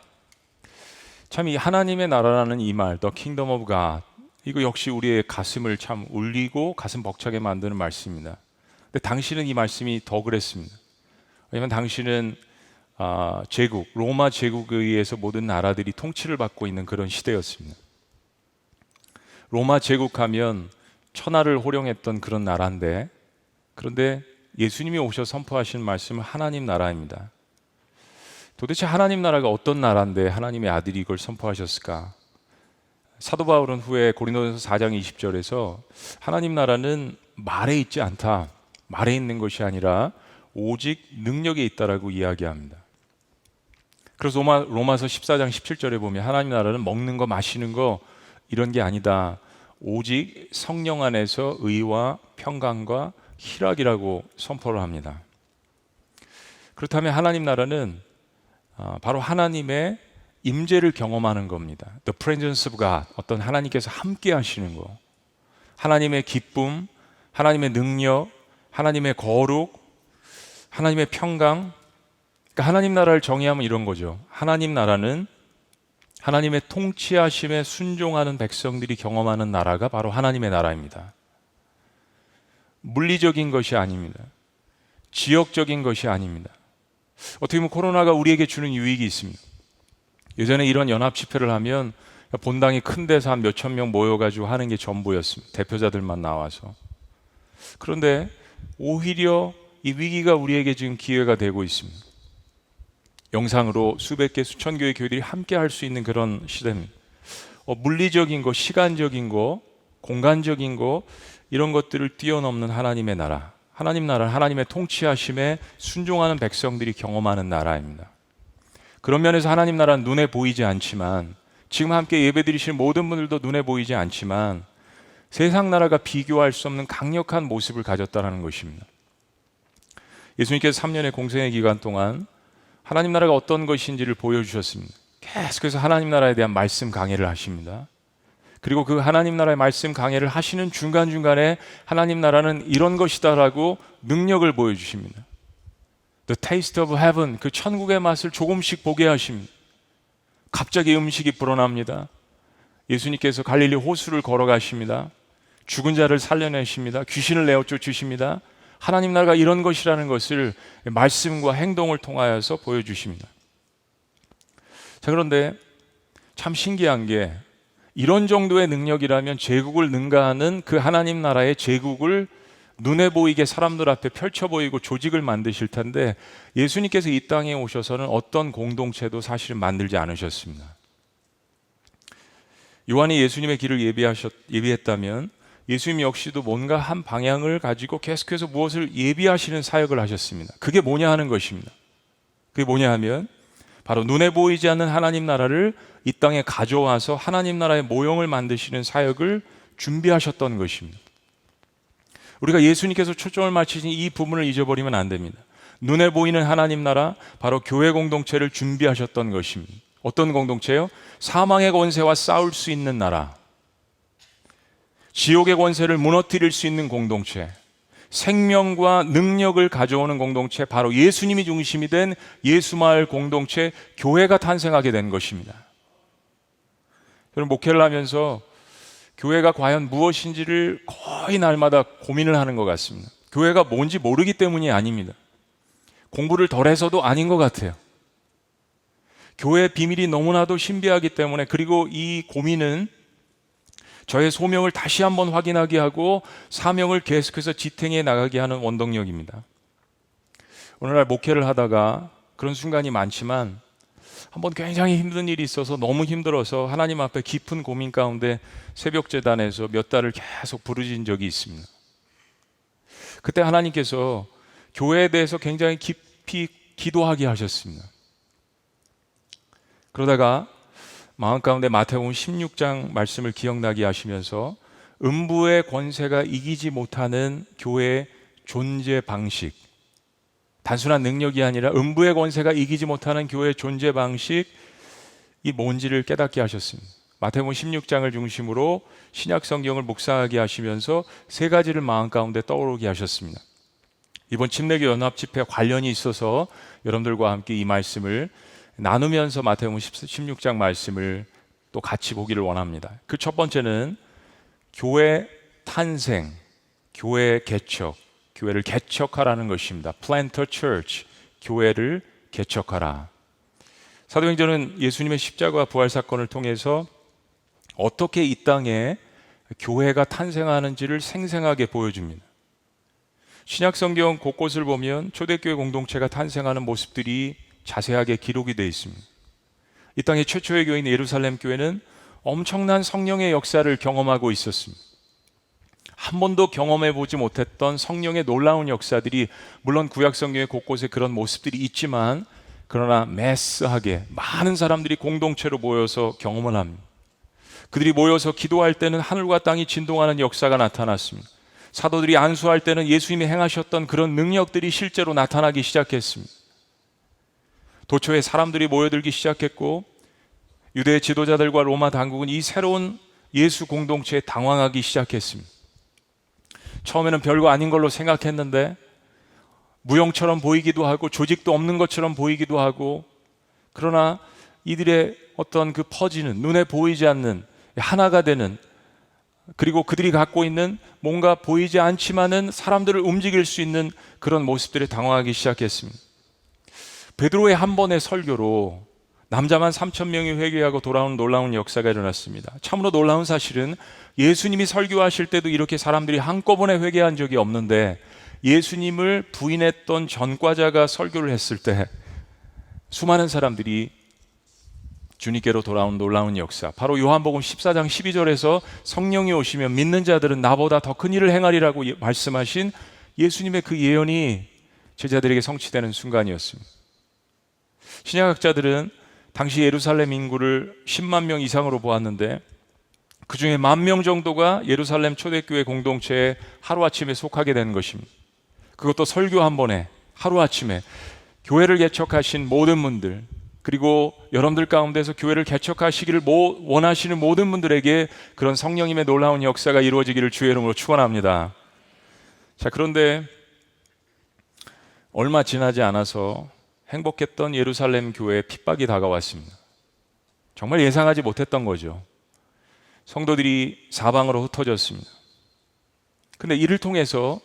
참 이 하나님의 나라라는 이 말, The Kingdom of God, 이거 역시 우리의 가슴을 참 울리고 가슴 벅차게 만드는 말씀입니다. 근데 당시는 이 말씀이 더 그랬습니다. 왜냐하면 당시는 제국, 로마 제국에 의해서 모든 나라들이 통치를 받고 있는 그런 시대였습니다. 로마 제국하면 천하를 호령했던 그런 나라인데, 그런데 예수님이 오셔서 선포하신 말씀은 하나님 나라입니다. 도대체 하나님 나라가 어떤 나라인데 하나님의 아들이 이걸 선포하셨을까? 사도 바울은 후에 고린도전서 4장 20절에서 하나님 나라는 말에 있지 않다. 말에 있는 것이 아니라 오직 능력에 있다라고 이야기합니다. 그래서 로마서 14장 17절에 보면 하나님 나라는 먹는 거 마시는 거 이런 게 아니다. 오직 성령 안에서 의와 평강과 희락이라고 선포를 합니다. 그렇다면 하나님 나라는 바로 하나님의 임재를 경험하는 겁니다. The presence of God, 어떤 하나님께서 함께 하시는 거, 하나님의 기쁨, 하나님의 능력, 하나님의 거룩, 하나님의 평강. 그러니까 하나님 나라를 정의하면 이런 거죠. 하나님 나라는 하나님의 통치하심에 순종하는 백성들이 경험하는 나라가 바로 하나님의 나라입니다. 물리적인 것이 아닙니다. 지역적인 것이 아닙니다. 어떻게 보면 코로나가 우리에게 주는 유익이 있습니다. 예전에 이런 연합 집회를 하면 본당이 큰 데서 한 몇천 명 모여가지고 하는 게 전부였습니다. 대표자들만 나와서. 그런데 오히려 이 위기가 우리에게 지금 기회가 되고 있습니다. 영상으로 수백 개, 수천 개의 교회들이 함께 할 수 있는 그런 시대입니다. 물리적인 거, 시간적인 거, 공간적인 거 이런 것들을 뛰어넘는 하나님의 나라, 하나님 나라, 하나님의 통치하심에 순종하는 백성들이 경험하는 나라입니다. 그런 면에서 하나님 나라는 눈에 보이지 않지만, 지금 함께 예배드리시는 모든 분들도 눈에 보이지 않지만 세상 나라가 비교할 수 없는 강력한 모습을 가졌다는 것입니다. 예수님께서 3년의 공생의 기간 동안 하나님 나라가 어떤 것인지를 보여주셨습니다. 계속해서 하나님 나라에 대한 말씀 강해를 하십니다. 그리고 그 하나님 나라의 말씀 강해를 하시는 중간중간에 하나님 나라는 이런 것이다라고 능력을 보여주십니다. The taste of heaven, 그 천국의 맛을 조금씩 보게 하십니다. 갑자기 음식이 불어납니다. 예수님께서 갈릴리 호수를 걸어가십니다. 죽은 자를 살려내십니다. 귀신을 내어 쫓으십니다. 하나님 나라가 이런 것이라는 것을 말씀과 행동을 통하여서 보여주십니다. 자, 그런데 참 신기한 게 이런 정도의 능력이라면 제국을 능가하는 그 하나님 나라의 제국을 눈에 보이게 사람들 앞에 펼쳐 보이고 조직을 만드실 텐데 예수님께서 이 땅에 오셔서는 어떤 공동체도 사실은 만들지 않으셨습니다. 요한이 예수님의 길을 예비했다면 예수님 역시도 뭔가 한 방향을 가지고 계속해서 무엇을 예비하시는 사역을 하셨습니다. 그게 뭐냐 하는 것입니다. 그게 뭐냐 하면 바로 눈에 보이지 않는 하나님 나라를 이 땅에 가져와서 하나님 나라의 모형을 만드시는 사역을 준비하셨던 것입니다. 우리가 예수님께서 초점을 맞추신 이 부분을 잊어버리면 안 됩니다. 눈에 보이는 하나님 나라, 바로 교회 공동체를 준비하셨던 것입니다. 어떤 공동체요? 사망의 권세와 싸울 수 있는 나라, 지옥의 권세를 무너뜨릴 수 있는 공동체, 생명과 능력을 가져오는 공동체, 바로 예수님이 중심이 된 예수마을 공동체, 교회가 탄생하게 된 것입니다. 여러분, 목회를 하면서 교회가 과연 무엇인지를 거의 날마다 고민을 하는 것 같습니다. 교회가 뭔지 모르기 때문이 아닙니다. 공부를 덜 해서도 아닌 것 같아요. 교회의 비밀이 너무나도 신비하기 때문에, 그리고 이 고민은 저의 소명을 다시 한번 확인하게 하고 사명을 계속해서 지탱해 나가게 하는 원동력입니다. 오늘날 목회를 하다가 그런 순간이 많지만 한번 굉장히 힘든 일이 있어서 너무 힘들어서 하나님 앞에 깊은 고민 가운데 새벽제단에서 몇 달을 계속 부르짖은 적이 있습니다. 그때 하나님께서 교회에 대해서 굉장히 깊이 기도하게 하셨습니다. 그러다가 마음 가운데 마태복음 16장 말씀을 기억나게 하시면서 음부의 권세가 이기지 못하는 교회의 존재 방식, 단순한 능력이 아니라 음부의 권세가 이기지 못하는 교회의 존재 방식이 뭔지를 깨닫게 하셨습니다. 마태복음 16장을 중심으로 신약 성경을 묵상하게 하시면서 세 가지를 마음 가운데 떠오르게 하셨습니다. 이번 침례교 연합 집회 관련이 있어서 여러분들과 함께 이 말씀을 나누면서 마태복음 16장 말씀을 또 같이 보기를 원합니다. 그 첫 번째는 교회 탄생, 교회 개척, 교회를 개척하라는 것입니다. Plant a church, 교회를 개척하라. 사도행전은 예수님의 십자가 부활 사건을 통해서 어떻게 이 땅에 교회가 탄생하는지를 생생하게 보여줍니다. 신약 성경 곳곳을 보면 초대교회 공동체가 탄생하는 모습들이 자세하게 기록이 되어 있습니다. 이 땅의 최초의 교회인 예루살렘 교회는 엄청난 성령의 역사를 경험하고 있었습니다. 한 번도 경험해 보지 못했던 성령의 놀라운 역사들이 물론 구약 성경의 곳곳에 그런 모습들이 있지만 그러나 매스하게 많은 사람들이 공동체로 모여서 경험을 합니다. 그들이 모여서 기도할 때는 하늘과 땅이 진동하는 역사가 나타났습니다. 사도들이 안수할 때는 예수님이 행하셨던 그런 능력들이 실제로 나타나기 시작했습니다. 도처에 사람들이 모여들기 시작했고 유대 지도자들과 로마 당국은 이 새로운 예수 공동체에 당황하기 시작했습니다. 처음에는 별거 아닌 걸로 생각했는데 무용처럼 보이기도 하고 조직도 없는 것처럼 보이기도 하고, 그러나 이들의 어떤 그 퍼지는, 눈에 보이지 않는, 하나가 되는, 그리고 그들이 갖고 있는 뭔가 보이지 않지만은 사람들을 움직일 수 있는 그런 모습들에 당황하기 시작했습니다. 베드로의 한 번의 설교로 남자만 3,000명이 회개하고 돌아오는 놀라운 역사가 일어났습니다. 참으로 놀라운 사실은 예수님이 설교하실 때도 이렇게 사람들이 한꺼번에 회개한 적이 없는데 예수님을 부인했던 전과자가 설교를 했을 때 수많은 사람들이 주님께로 돌아온 놀라운 역사, 바로 요한복음 14장 12절에서 성령이 오시면 믿는 자들은 나보다 더 큰 일을 행하리라고 말씀하신 예수님의 그 예언이 제자들에게 성취되는 순간이었습니다. 신약학자들은 당시 예루살렘 인구를 10만 명 이상으로 보았는데 그 중에 10,000명 정도가 예루살렘 초대교회 공동체에 하루아침에 속하게 된 것입니다. 그것도 설교 한 번에 하루아침에 교회를 개척하신 모든 분들, 그리고 여러분들 가운데서 교회를 개척하시기를 원하시는 모든 분들에게 그런 성령님의 놀라운 역사가 이루어지기를 주의 이름으로 축원합니다. 자, 그런데 얼마 지나지 않아서 행복했던 예루살렘 교회에 핍박이 다가왔습니다. 정말 예상하지 못했던 거죠. 성도들이 사방으로 흩어졌습니다. 근데 이를 통해서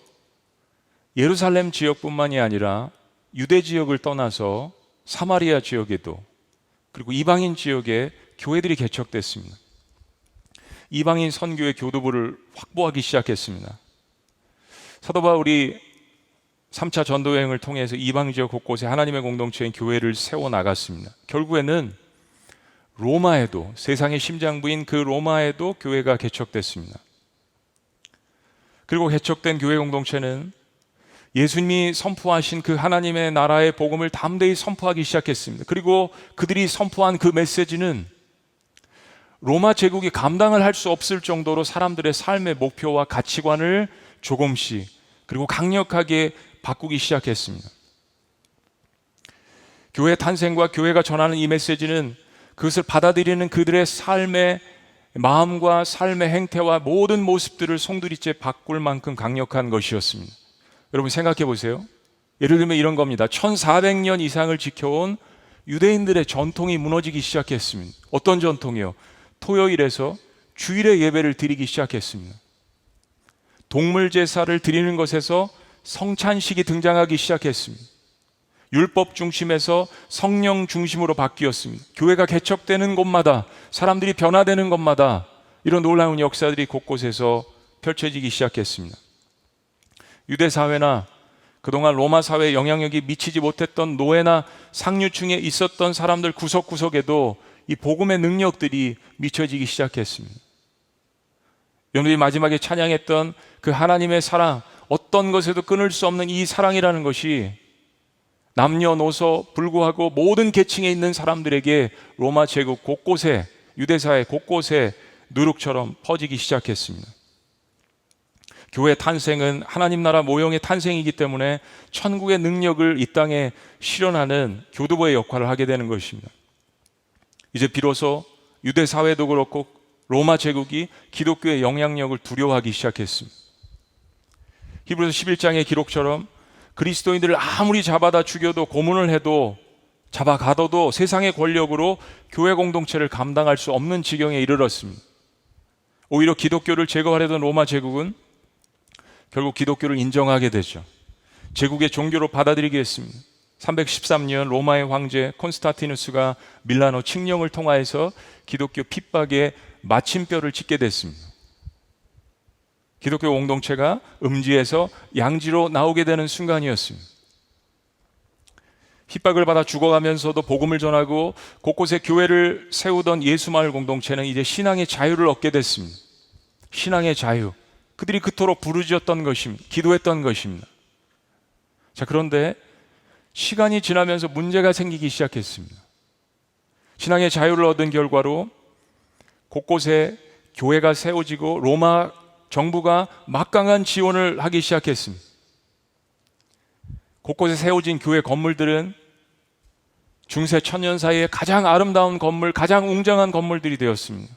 예루살렘 지역뿐만이 아니라 유대 지역을 떠나서 사마리아 지역에도, 그리고 이방인 지역에 교회들이 개척됐습니다. 이방인 선교의 교도부를 확보하기 시작했습니다. 사도 바울이 3차 전도 여행을 통해서 이방 지역 곳곳에 하나님의 공동체인 교회를 세워 나갔습니다. 결국에는 로마에도, 세상의 심장부인 그 로마에도 교회가 개척됐습니다. 그리고 개척된 교회 공동체는 예수님이 선포하신 그 하나님의 나라의 복음을 담대히 선포하기 시작했습니다. 그리고 그들이 선포한 그 메시지는 로마 제국이 감당을 할 수 없을 정도로 사람들의 삶의 목표와 가치관을 조금씩 그리고 강력하게 바꾸기 시작했습니다. 교회 탄생과 교회가 전하는 이 메시지는 그것을 받아들이는 그들의 삶의 마음과 삶의 행태와 모든 모습들을 송두리째 바꿀 만큼 강력한 것이었습니다. 여러분 생각해 보세요. 예를 들면 이런 겁니다. 1400년 이상을 지켜온 유대인들의 전통이 무너지기 시작했습니다. 어떤 전통이요? 토요일에서 주일에 예배를 드리기 시작했습니다. 동물 제사를 드리는 것에서 성찬식이 등장하기 시작했습니다. 율법 중심에서 성령 중심으로 바뀌었습니다. 교회가 개척되는 곳마다, 사람들이 변화되는 곳마다 이런 놀라운 역사들이 곳곳에서 펼쳐지기 시작했습니다. 유대 사회나 그동안 로마 사회에 영향력이 미치지 못했던 노예나 상류층에 있었던 사람들 구석구석에도 이 복음의 능력들이 미쳐지기 시작했습니다. 여러분들이 마지막에 찬양했던 그 하나님의 사랑, 어떤 것에도 끊을 수 없는 이 사랑이라는 것이 남녀노소 불구하고 모든 계층에 있는 사람들에게 로마 제국 곳곳에, 유대사회 곳곳에 누룩처럼 퍼지기 시작했습니다. 교회 탄생은 하나님 나라 모형의 탄생이기 때문에 천국의 능력을 이 땅에 실현하는 교도부의 역할을 하게 되는 것입니다. 이제 비로소 유대 사회도 그렇고 로마 제국이 기독교의 영향력을 두려워하기 시작했습니다. 히브리서 11장의 기록처럼 그리스도인들을 아무리 잡아다 죽여도, 고문을 해도, 잡아가둬도 세상의 권력으로 교회 공동체를 감당할 수 없는 지경에 이르렀습니다. 오히려 기독교를 제거하려던 로마 제국은 결국 기독교를 인정하게 되죠. 제국의 종교로 받아들이게 했습니다. 313년 로마의 황제 콘스탄티누스가 밀라노 칙령을 통하여서 기독교 핍박에 마침표를 찍게 됐습니다. 기독교 공동체가 음지에서 양지로 나오게 되는 순간이었습니다. 핍박을 받아 죽어가면서도 복음을 전하고 곳곳에 교회를 세우던 예수마을 공동체는 이제 신앙의 자유를 얻게 됐습니다. 신앙의 자유. 그들이 그토록 부르짖었던 것입니다. 기도했던 것입니다. 자, 그런데 시간이 지나면서 문제가 생기기 시작했습니다. 신앙의 자유를 얻은 결과로 곳곳에 교회가 세워지고 로마 정부가 막강한 지원을 하기 시작했습니다. 곳곳에 세워진 교회 건물들은 중세 천년 사이에 가장 아름다운 건물, 가장 웅장한 건물들이 되었습니다.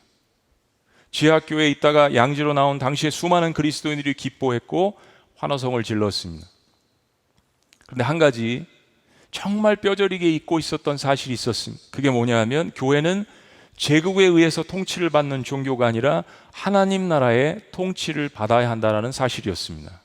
지하교회에 있다가 양지로 나온 당시에 수많은 그리스도인들이 기뻐했고 환호성을 질렀습니다. 그런데 한 가지 정말 뼈저리게 잊고 있었던 사실이 있었습니다. 그게 뭐냐 하면 교회는 제국에 의해서 통치를 받는 종교가 아니라 하나님 나라의 통치를 받아야 한다는 사실이었습니다.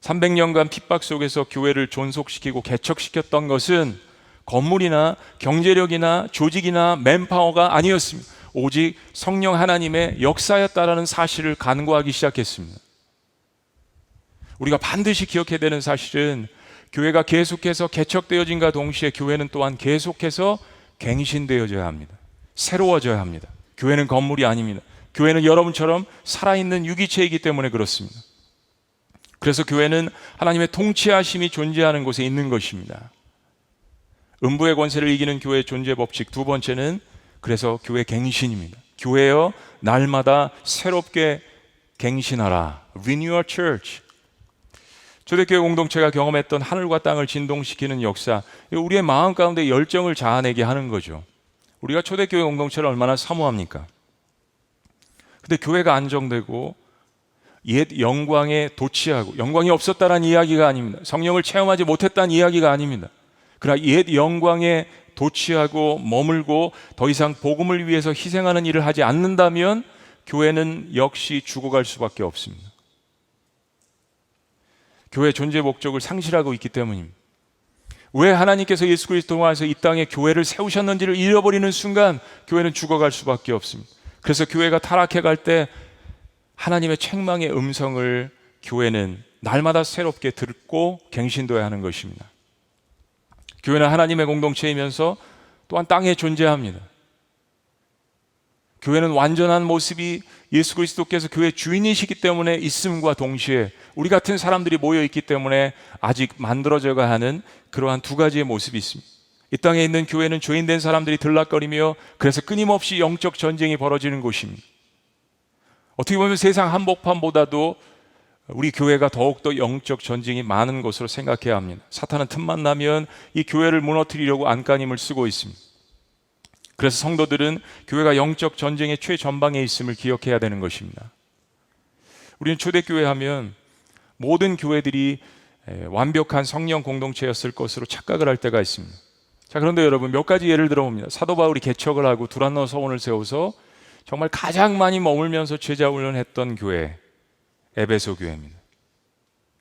300년간 핍박 속에서 교회를 존속시키고 개척시켰던 것은 건물이나 경제력이나 조직이나 맨파워가 아니었습니다. 오직 성령 하나님의 역사였다라는 사실을 간구하기 시작했습니다. 우리가 반드시 기억해야 되는 사실은 교회가 계속해서 개척되어진과 동시에 교회는 또한 계속해서 갱신되어져야 합니다. 새로워져야 합니다. 교회는 건물이 아닙니다. 교회는 여러분처럼 살아있는 유기체이기 때문에 그렇습니다. 그래서 교회는 하나님의 통치하심이 존재하는 곳에 있는 것입니다. 음부의 권세를 이기는 교회의 존재 법칙 두 번째는 그래서 교회 갱신입니다. 교회여 날마다 새롭게 갱신하라. Renew your church. 초대교회 공동체가 경험했던 하늘과 땅을 진동시키는 역사, 우리의 마음 가운데 열정을 자아내게 하는 거죠. 우리가 초대교회 공동체를 얼마나 사모합니까? 근데 교회가 안정되고 옛 영광에 도취하고, 영광이 없었다는 이야기가 아닙니다. 성령을 체험하지 못했다는 이야기가 아닙니다. 그러나 옛 영광에 도취하고 머물고 더 이상 복음을 위해서 희생하는 일을 하지 않는다면 교회는 역시 죽어갈 수밖에 없습니다. 교회의 존재 목적을 상실하고 있기 때문입니다. 왜 하나님께서 예수 그리스도 통해서 이 땅에 교회를 세우셨는지를 잃어버리는 순간 교회는 죽어갈 수밖에 없습니다. 그래서 교회가 타락해 갈 때 하나님의 책망의 음성을 교회는 날마다 새롭게 듣고 갱신되어야 하는 것입니다. 교회는 하나님의 공동체이면서 또한 땅에 존재합니다. 교회는 완전한 모습이 예수 그리스도께서 교회 주인이시기 때문에 있음과 동시에 우리 같은 사람들이 모여 있기 때문에 아직 만들어져야 하는 그러한 두 가지의 모습이 있습니다. 이 땅에 있는 교회는 죄인된 사람들이 들락거리며 그래서 끊임없이 영적 전쟁이 벌어지는 곳입니다. 어떻게 보면 세상 한복판보다도 우리 교회가 더욱더 영적 전쟁이 많은 것으로 생각해야 합니다. 사탄은 틈만 나면 이 교회를 무너뜨리려고 안간힘을 쓰고 있습니다. 그래서 성도들은 교회가 영적 전쟁의 최전방에 있음을 기억해야 되는 것입니다. 우리는 초대교회 하면 모든 교회들이 완벽한 성령 공동체였을 것으로 착각을 할 때가 있습니다. 자, 그런데 여러분 몇 가지 예를 들어봅니다. 사도 바울이 개척을 하고 두란노 서원을 세워서 정말 가장 많이 머물면서 제자 훈련했던 교회 에베소 교회입니다.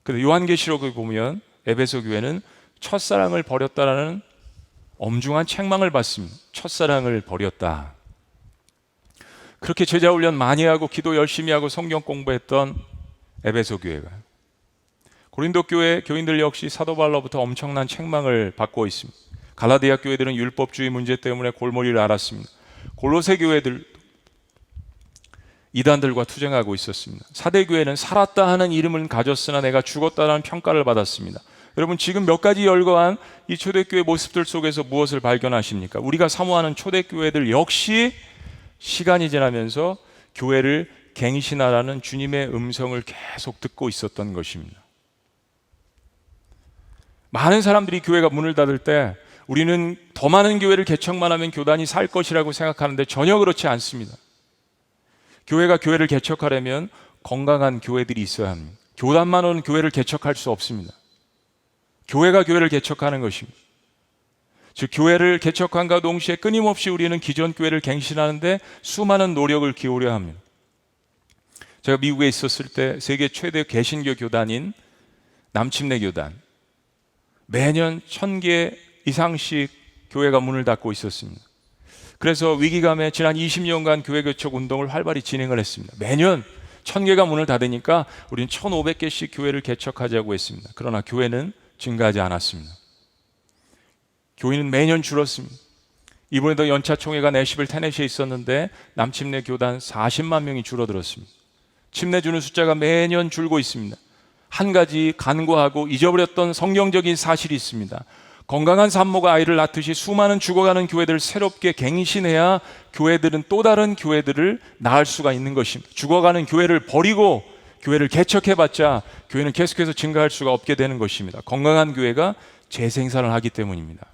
그런데 요한계시록을 보면 에베소 교회는 첫사랑을 버렸다라는 엄중한 책망을 받습니다. 첫사랑을 버렸다. 그렇게 제자 훈련 많이 하고 기도 열심히 하고 성경 공부했던 에베소 교회가 고린도 교회 교인들 역시 사도 바울로부터 엄청난 책망을 받고 있습니다. 갈라디아 교회들은 율법주의 문제 때문에 골머리를 앓았습니다. 골로새 교회들 이단들과 투쟁하고 있었습니다. 사대 교회는 살았다 하는 이름을 가졌으나 내가 죽었다는 평가를 받았습니다. 여러분 지금 몇 가지 열거한 이 초대교회 모습들 속에서 무엇을 발견하십니까? 우리가 사모하는 초대교회들 역시 시간이 지나면서 교회를 갱신하라는 주님의 음성을 계속 듣고 있었던 것입니다. 많은 사람들이 교회가 문을 닫을 때 우리는 더 많은 교회를 개척만 하면 교단이 살 것이라고 생각하는데 전혀 그렇지 않습니다. 교회가 교회를 개척하려면 건강한 교회들이 있어야 합니다. 교단만으로는 교회를 개척할 수 없습니다. 교회가 교회를 개척하는 것입니다. 즉 교회를 개척함과 동시에 끊임없이 우리는 기존 교회를 갱신하는데 수많은 노력을 기울여야 합니다. 제가 미국에 있었을 때 세계 최대 개신교 교단인 남침내 교단 매년 1000개 이상씩 교회가 문을 닫고 있었습니다. 그래서 위기감에 지난 20년간 교회 개척 운동을 활발히 진행을 했습니다. 매년 1000개가 문을 닫으니까 우리는 1500개씩 교회를 개척하자고 했습니다. 그러나 교회는 증가하지 않았습니다. 교인은 매년 줄었습니다. 이번에도 연차 총회가 내시빌 테네시에 있었는데 남침내 교단 40만 명이 줄어들었습니다. 침례주는 숫자가 매년 줄고 있습니다. 한 가지 간과하고 잊어버렸던 성경적인 사실이 있습니다. 건강한 산모가 아이를 낳듯이 수많은 죽어가는 교회들을 새롭게 갱신해야 교회들은 또 다른 교회들을 낳을 수가 있는 것입니다. 죽어가는 교회를 버리고 교회를 개척해봤자 교회는 계속해서 증가할 수가 없게 되는 것입니다. 건강한 교회가 재생산을 하기 때문입니다.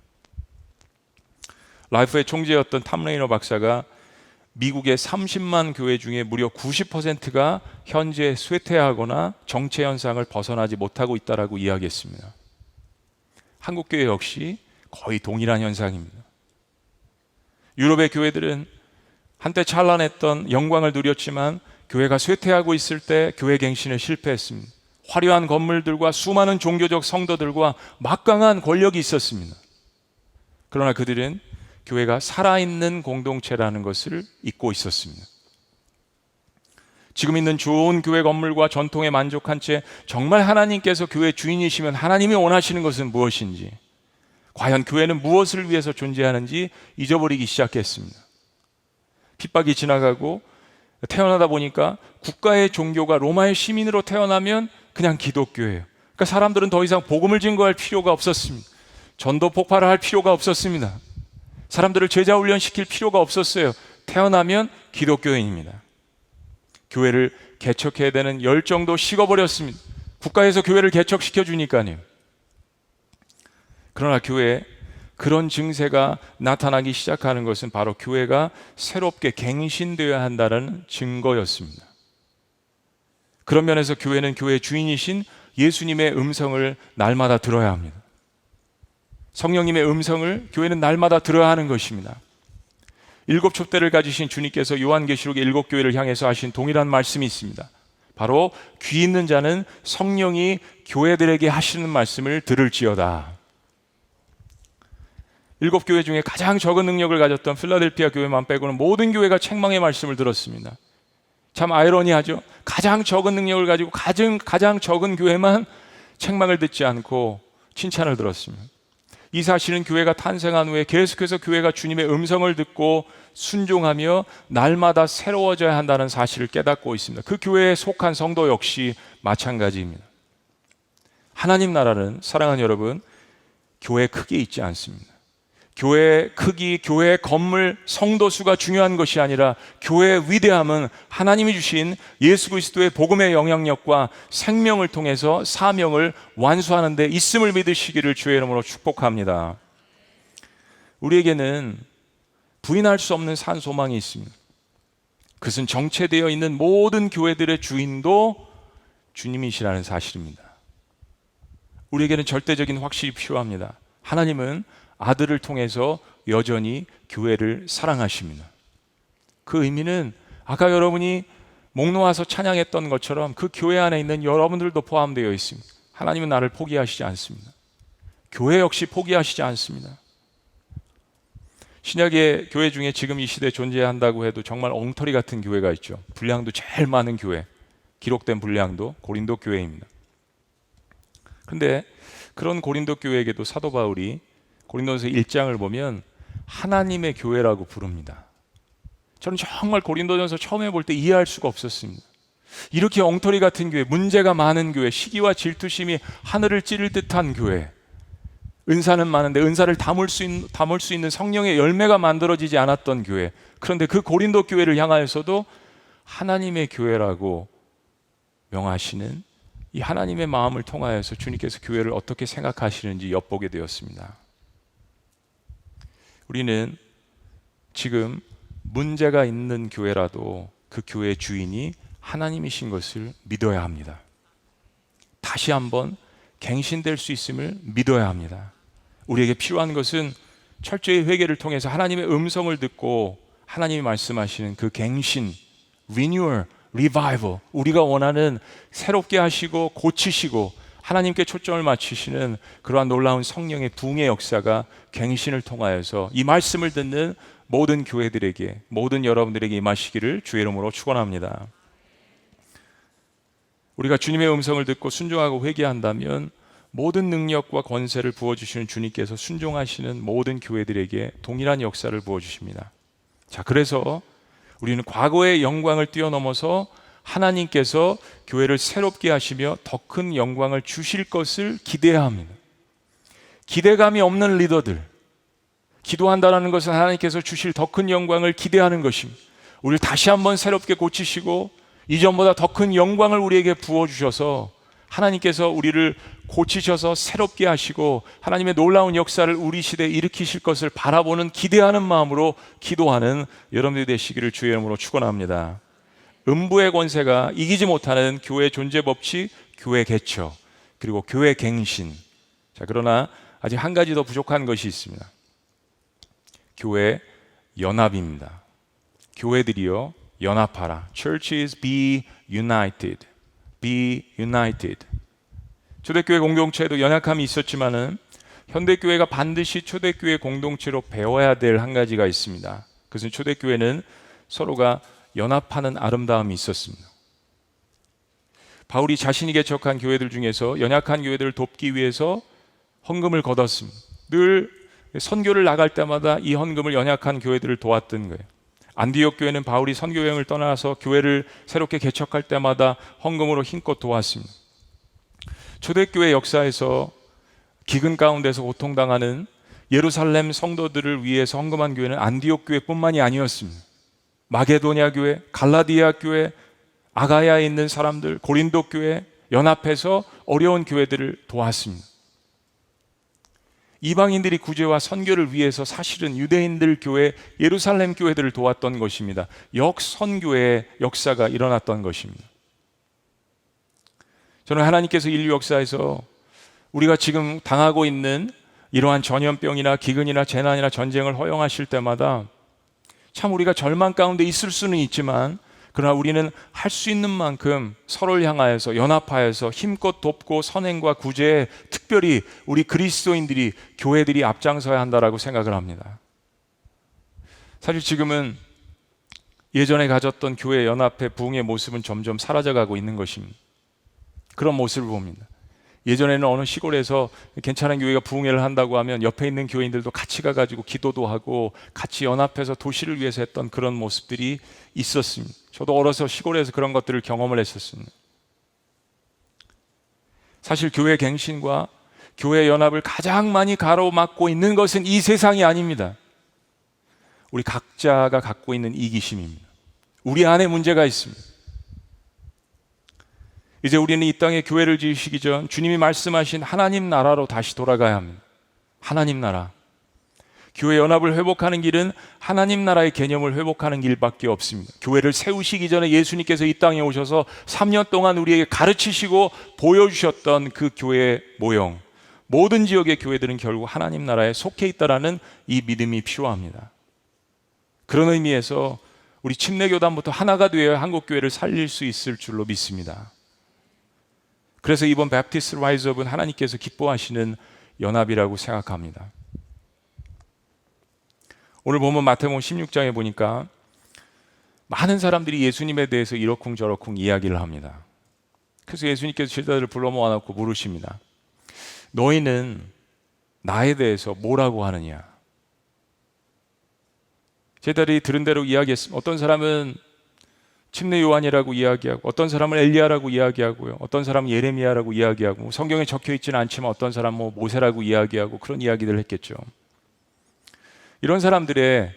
라이프의 총재였던 탐 레이너 박사가 미국의 30만 교회 중에 무려 90%가 현재 쇠퇴하거나 정체 현상을 벗어나지 못하고 있다라고 이야기했습니다. 한국 교회 역시 거의 동일한 현상입니다. 유럽의 교회들은 한때 찬란했던 영광을 누렸지만 교회가 쇠퇴하고 있을 때 교회 갱신에 실패했습니다. 화려한 건물들과 수많은 종교적 성도들과 막강한 권력이 있었습니다. 그러나 그들은 교회가 살아있는 공동체라는 것을 잊고 있었습니다. 지금 있는 좋은 교회 건물과 전통에 만족한 채 정말 하나님께서 교회 주인이시면 하나님이 원하시는 것은 무엇인지, 과연 교회는 무엇을 위해서 존재하는지 잊어버리기 시작했습니다. 핍박이 지나가고 태어나다 보니까 국가의 종교가 로마의 시민으로 태어나면 그냥 기독교예요. 그러니까 사람들은 더 이상 복음을 증거할 필요가 없었습니다. 전도 폭발을 할 필요가 없었습니다. 사람들을 제자 훈련시킬 필요가 없었어요. 태어나면 기독교인입니다. 교회를 개척해야 되는 열정도 식어버렸습니다. 국가에서 교회를 개척시켜 주니까요. 그러나 교회에 그런 증세가 나타나기 시작하는 것은 바로 교회가 새롭게 갱신되어야 한다는 증거였습니다. 그런 면에서 교회는 교회의 주인이신 예수님의 음성을 날마다 들어야 합니다. 성령님의 음성을 교회는 날마다 들어야 하는 것입니다. 7 촛대를 가지신 주님께서 요한계시록의 7 교회를 향해서 하신 동일한 말씀이 있습니다. 바로 귀 있는 자는 성령이 교회들에게 하시는 말씀을 들을지어다. 7 교회 중에 가장 적은 능력을 가졌던 필라델피아 교회만 빼고는 모든 교회가 책망의 말씀을 들었습니다. 참 아이러니하죠. 가장 적은 능력을 가지고 가장 적은 교회만 책망을 듣지 않고 칭찬을 들었습니다. 이 사실은 교회가 탄생한 후에 계속해서 교회가 주님의 음성을 듣고 순종하며 날마다 새로워져야 한다는 사실을 깨닫고 있습니다. 그 교회에 속한 성도 역시 마찬가지입니다. 하나님 나라는, 사랑하는 여러분, 교회 크기에 있지 않습니다. 교회 크기, 교회 건물, 성도 수가 중요한 것이 아니라 교회의 위대함은 하나님이 주신 예수 그리스도의 복음의 영향력과 생명을 통해서 사명을 완수하는 데 있음을 믿으시기를 주의 이름으로 축복합니다. 우리에게는 부인할 수 없는 산 소망이 있습니다. 그것은 정체되어 있는 모든 교회들의 주인도 주님이시라는 사실입니다. 우리에게는 절대적인 확신이 필요합니다. 하나님은 아들을 통해서 여전히 교회를 사랑하십니다. 그 의미는 아까 여러분이 목 놓아서 찬양했던 것처럼 그 교회 안에 있는 여러분들도 포함되어 있습니다. 하나님은 나를 포기하시지 않습니다. 교회 역시 포기하시지 않습니다. 신약의 교회 중에 지금 이 시대에 존재한다고 해도 정말 엉터리 같은 교회가 있죠. 분량도 제일 많은 교회, 기록된 분량도 고린도 교회입니다. 그런데 그런 고린도 교회에게도 사도 바울이 고린도전서 1장을 보면 하나님의 교회라고 부릅니다. 저는 정말 고린도전서 처음에 볼 때 이해할 수가 없었습니다. 이렇게 엉터리 같은 교회, 문제가 많은 교회, 시기와 질투심이 하늘을 찌를 듯한 교회, 은사는 많은데 은사를 담을 수 있는 성령의 열매가 만들어지지 않았던 교회, 그런데 그 고린도 교회를 향하여서도 하나님의 교회라고 명하시는 이 하나님의 마음을 통하여서 주님께서 교회를 어떻게 생각하시는지 엿보게 되었습니다. 우리는 지금 문제가 있는 교회라도 그 교회의 주인이 하나님이신 것을 믿어야 합니다. 다시 한번 갱신될 수 있음을 믿어야 합니다. 우리에게 필요한 것은 철저히 회개를 통해서 하나님의 음성을 듣고 하나님이 말씀하시는 그 갱신, renewal, revival, 우리가 원하는 새롭게 하시고 고치시고 하나님께 초점을 맞추시는 그러한 놀라운 성령의 부흥의 역사가 갱신을 통하여서 이 말씀을 듣는 모든 교회들에게, 모든 여러분들에게 임하시기를 주의 이름으로 축원합니다. 우리가 주님의 음성을 듣고 순종하고 회개한다면 모든 능력과 권세를 부어주시는 주님께서 순종하시는 모든 교회들에게 동일한 역사를 부어주십니다. 자, 그래서 우리는 과거의 영광을 뛰어넘어서 하나님께서 교회를 새롭게 하시며 더 큰 영광을 주실 것을 기대해야 합니다. 기대감이 없는 리더들, 기도한다는 것은 하나님께서 주실 더 큰 영광을 기대하는 것입니다. 우리를 다시 한번 새롭게 고치시고 이전보다 더 큰 영광을 우리에게 부어주셔서 하나님께서 우리를 고치셔서 새롭게 하시고 하나님의 놀라운 역사를 우리 시대에 일으키실 것을 바라보는 기대하는 마음으로 기도하는 여러분들이 되시기를 주의 이름으로 축원합니다. 음부의 권세가 이기지 못하는 교회 존재 법칙, 교회 개처, 그리고 교회 갱신. 자, 그러나 아직 한 가지 더 부족한 것이 있습니다. 교회 연합입니다. 교회들이요, 연합하라. Churches be united. Be united. 초대교회 공동체에도 연약함이 있었지만은 현대교회가 반드시 초대교회 공동체로 배워야 될 한 가지가 있습니다. 그것은 초대교회는 서로가 연합하는 아름다움이 있었습니다. 바울이 자신이 개척한 교회들 중에서 연약한 교회들을 돕기 위해서 헌금을 걷었습니다. 늘 선교를 나갈 때마다 이 헌금을 연약한 교회들을 도왔던 거예요. 안디옥 교회는 바울이 선교 여행을 떠나서 교회를 새롭게 개척할 때마다 헌금으로 힘껏 도왔습니다. 초대교회 역사에서 기근 가운데서 고통당하는 예루살렘 성도들을 위해서 헌금한 교회는 안디옥 교회뿐만이 아니었습니다. 마게도냐 교회, 갈라디아 교회, 아가야에 있는 사람들, 고린도 교회 연합해서 어려운 교회들을 도왔습니다. 이방인들이 구제와 선교를 위해서 사실은 유대인들 교회, 예루살렘 교회들을 도왔던 것입니다. 역선교의 역사가 일어났던 것입니다. 저는 하나님께서 인류 역사에서 우리가 지금 당하고 있는 이러한 전염병이나 기근이나 재난이나 전쟁을 허용하실 때마다 참 우리가 절망 가운데 있을 수는 있지만 그러나 우리는 할 수 있는 만큼 서로를 향하여서 연합하여서 힘껏 돕고 선행과 구제에 특별히 우리 그리스도인들이 교회들이 앞장서야 한다라고 생각을 합니다. 사실 지금은 예전에 가졌던 교회 연합회 부흥의 모습은 점점 사라져가고 있는 것입니다. 그런 모습을 봅니다. 예전에는 어느 시골에서 괜찮은 교회가 부흥회를 한다고 하면 옆에 있는 교인들도 같이 가가지고 기도도 하고 같이 연합해서 도시를 위해서 했던 그런 모습들이 있었습니다. 저도 어려서 시골에서 그런 것들을 경험을 했었습니다. 사실 교회 갱신과 교회 연합을 가장 많이 가로막고 있는 것은 이 세상이 아닙니다. 우리 각자가 갖고 있는 이기심입니다. 우리 안에 문제가 있습니다. 이제 우리는 이 땅에 교회를 지으시기 전 주님이 말씀하신 하나님 나라로 다시 돌아가야 합니다. 하나님 나라. 교회 연합을 회복하는 길은 하나님 나라의 개념을 회복하는 길밖에 없습니다. 교회를 세우시기 전에 예수님께서 이 땅에 오셔서 3년 동안 우리에게 가르치시고 보여주셨던 그 교회의 모형. 모든 지역의 교회들은 결국 하나님 나라에 속해 있다라는 이 믿음이 필요합니다. 그런 의미에서 우리 침례교단부터 하나가 되어 한국교회를 살릴 수 있을 줄로 믿습니다. 그래서 이번 베프티스트 라이즈업은 하나님께서 기뻐하시는 연합이라고 생각합니다. 오늘 보면 마태복음 16장에 보니까 많은 사람들이 예수님에 대해서 이러쿵저러쿵 이야기를 합니다. 그래서 예수님께서 제자들을 불러 모아놓고 물으십니다. 너희는 나에 대해서 뭐라고 하느냐? 제자들이 들은 대로 이야기했습니다. 어떤 사람은 침례 요한이라고 이야기하고 어떤 사람은 엘리야라고 이야기하고요. 어떤 사람은 예레미야라고 이야기하고 성경에 적혀 있지는 않지만 어떤 사람은 모세라고 이야기하고 그런 이야기들을 했겠죠. 이런 사람들의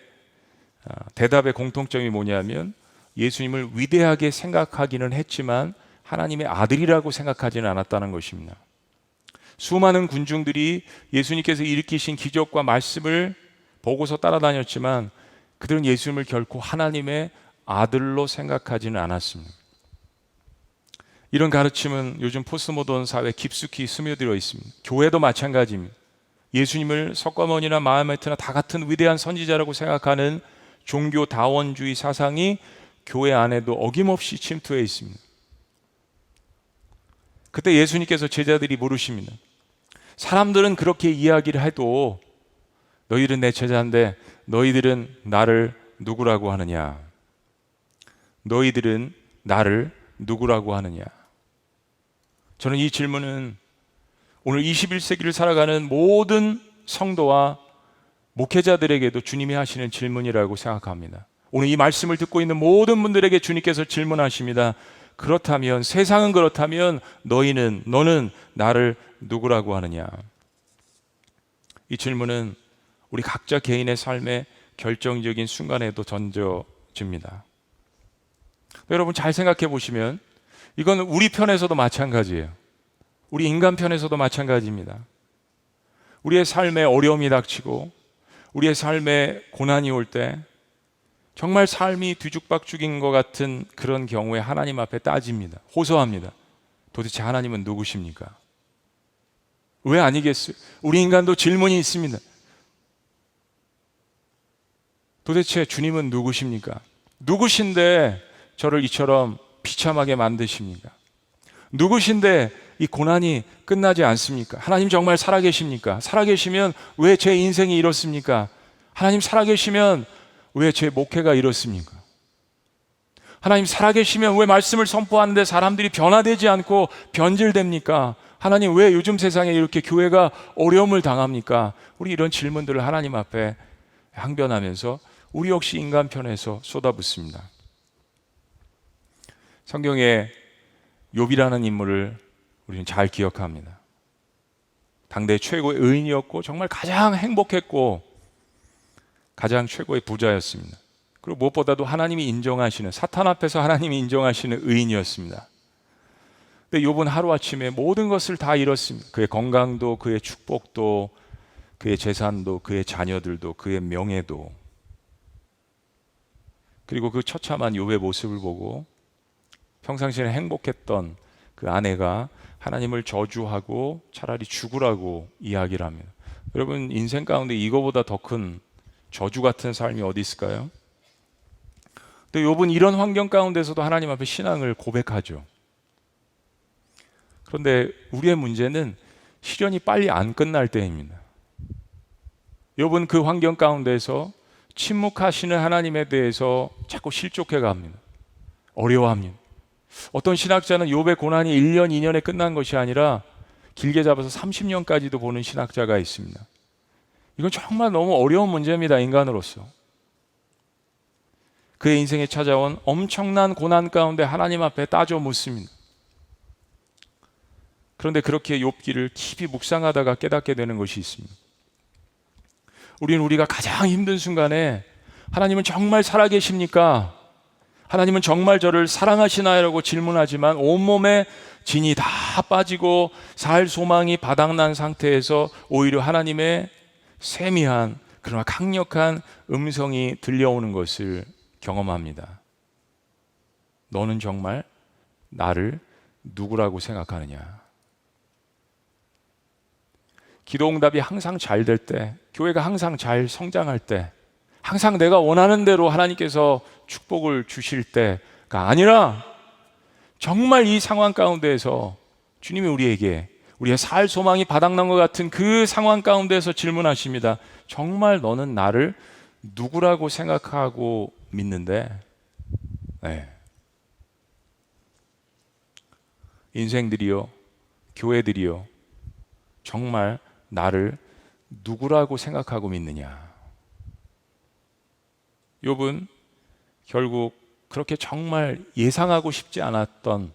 대답의 공통점이 뭐냐면 예수님을 위대하게 생각하기는 했지만 하나님의 아들이라고 생각하지는 않았다는 것입니다. 수많은 군중들이 예수님께서 일으키신 기적과 말씀을 보고서 따라다녔지만 그들은 예수님을 결코 하나님의 아들로 생각하지는 않았습니다. 이런 가르침은 요즘 포스트모던 사회에 깊숙이 스며들어 있습니다. 교회도 마찬가지입니다. 예수님을 석가모니나 마호메트나 다 같은 위대한 선지자라고 생각하는 종교 다원주의 사상이 교회 안에도 어김없이 침투해 있습니다. 그때 예수님께서 제자들이 물으십니다. 사람들은 그렇게 이야기를 해도 너희들은 내 제자인데 너희들은 나를 누구라고 하느냐? 너희들은 나를 누구라고 하느냐? 저는 이 질문은 오늘 21세기를 살아가는 모든 성도와 목회자들에게도 주님이 하시는 질문이라고 생각합니다. 오늘 이 말씀을 듣고 있는 모든 분들에게 주님께서 질문하십니다. 그렇다면, 세상은 그렇다면 너는 나를 누구라고 하느냐? 이 질문은 우리 각자 개인의 삶의 결정적인 순간에도 던져집니다. 여러분 잘 생각해 보시면 이건 우리 편에서도 마찬가지예요. 우리 인간 편에서도 마찬가지입니다. 우리의 삶에 어려움이 닥치고 우리의 삶에 고난이 올 때 정말 삶이 뒤죽박죽인 것 같은 그런 경우에 하나님 앞에 따집니다. 호소합니다. 도대체 하나님은 누구십니까? 왜 아니겠어요? 우리 인간도 질문이 있습니다. 도대체 주님은 누구십니까? 누구신데 저를 이처럼 비참하게 만드십니까? 누구신데 이 고난이 끝나지 않습니까? 하나님 정말 살아계십니까? 살아계시면 왜 제 인생이 이렇습니까? 하나님 살아계시면 왜 제 목회가 이렇습니까? 하나님 살아계시면 왜 말씀을 선포하는데 사람들이 변화되지 않고 변질됩니까? 하나님 왜 요즘 세상에 이렇게 교회가 어려움을 당합니까? 우리 이런 질문들을 하나님 앞에 항변하면서 우리 역시 인간 편에서 쏟아붓습니다. 성경에 욥이라는 인물을 우리는 잘 기억합니다. 당대 최고의 의인이었고 정말 가장 행복했고 가장 최고의 부자였습니다. 그리고 무엇보다도 하나님이 인정하시는, 사탄 앞에서 하나님이 인정하시는 의인이었습니다. 근데 욥은 하루아침에 모든 것을 다 잃었습니다. 그의 건강도, 그의 축복도, 그의 재산도, 그의 자녀들도, 그의 명예도. 그리고 그 처참한 욥의 모습을 보고 평상시에 행복했던 그 아내가 하나님을 저주하고 차라리 죽으라고 이야기를 합니다. 여러분 인생 가운데 이거보다 더 큰 저주 같은 삶이 어디 있을까요? 근데 욥은 이런 환경 가운데서도 하나님 앞에 신앙을 고백하죠. 그런데 우리의 문제는 시련이 빨리 안 끝날 때입니다. 욥은 그 환경 가운데서 침묵하시는 하나님에 대해서 자꾸 실족해 갑니다. 어려워합니다. 어떤 신학자는 욥의 고난이 1년, 2년에 끝난 것이 아니라 길게 잡아서 30년까지도 보는 신학자가 있습니다. 이건 정말 너무 어려운 문제입니다, 인간으로서. 그의 인생에 찾아온 엄청난 고난 가운데 하나님 앞에 따져 묻습니다. 그런데 그렇게 욥기를 깊이 묵상하다가 깨닫게 되는 것이 있습니다. 우리는 우리가 가장 힘든 순간에 하나님은 정말 살아계십니까? 하나님은 정말 저를 사랑하시나요? 라고 질문하지만 온몸에 진이 다 빠지고 살 소망이 바닥난 상태에서 오히려 하나님의 세미한 그러나 강력한 음성이 들려오는 것을 경험합니다. 너는 정말 나를 누구라고 생각하느냐? 기도 응답이 항상 잘 될 때, 교회가 항상 잘 성장할 때, 항상 내가 원하는 대로 하나님께서 축복을 주실 때가 아니라 정말 이 상황 가운데에서 주님이 우리에게 우리의 살 소망이 바닥난 것 같은 그 상황 가운데서 질문하십니다. 정말 너는 나를 누구라고 생각하고 믿는데? 네. 인생들이요, 교회들이요, 정말 나를 누구라고 생각하고 믿느냐? 욥은 결국 그렇게 정말 예상하고 싶지 않았던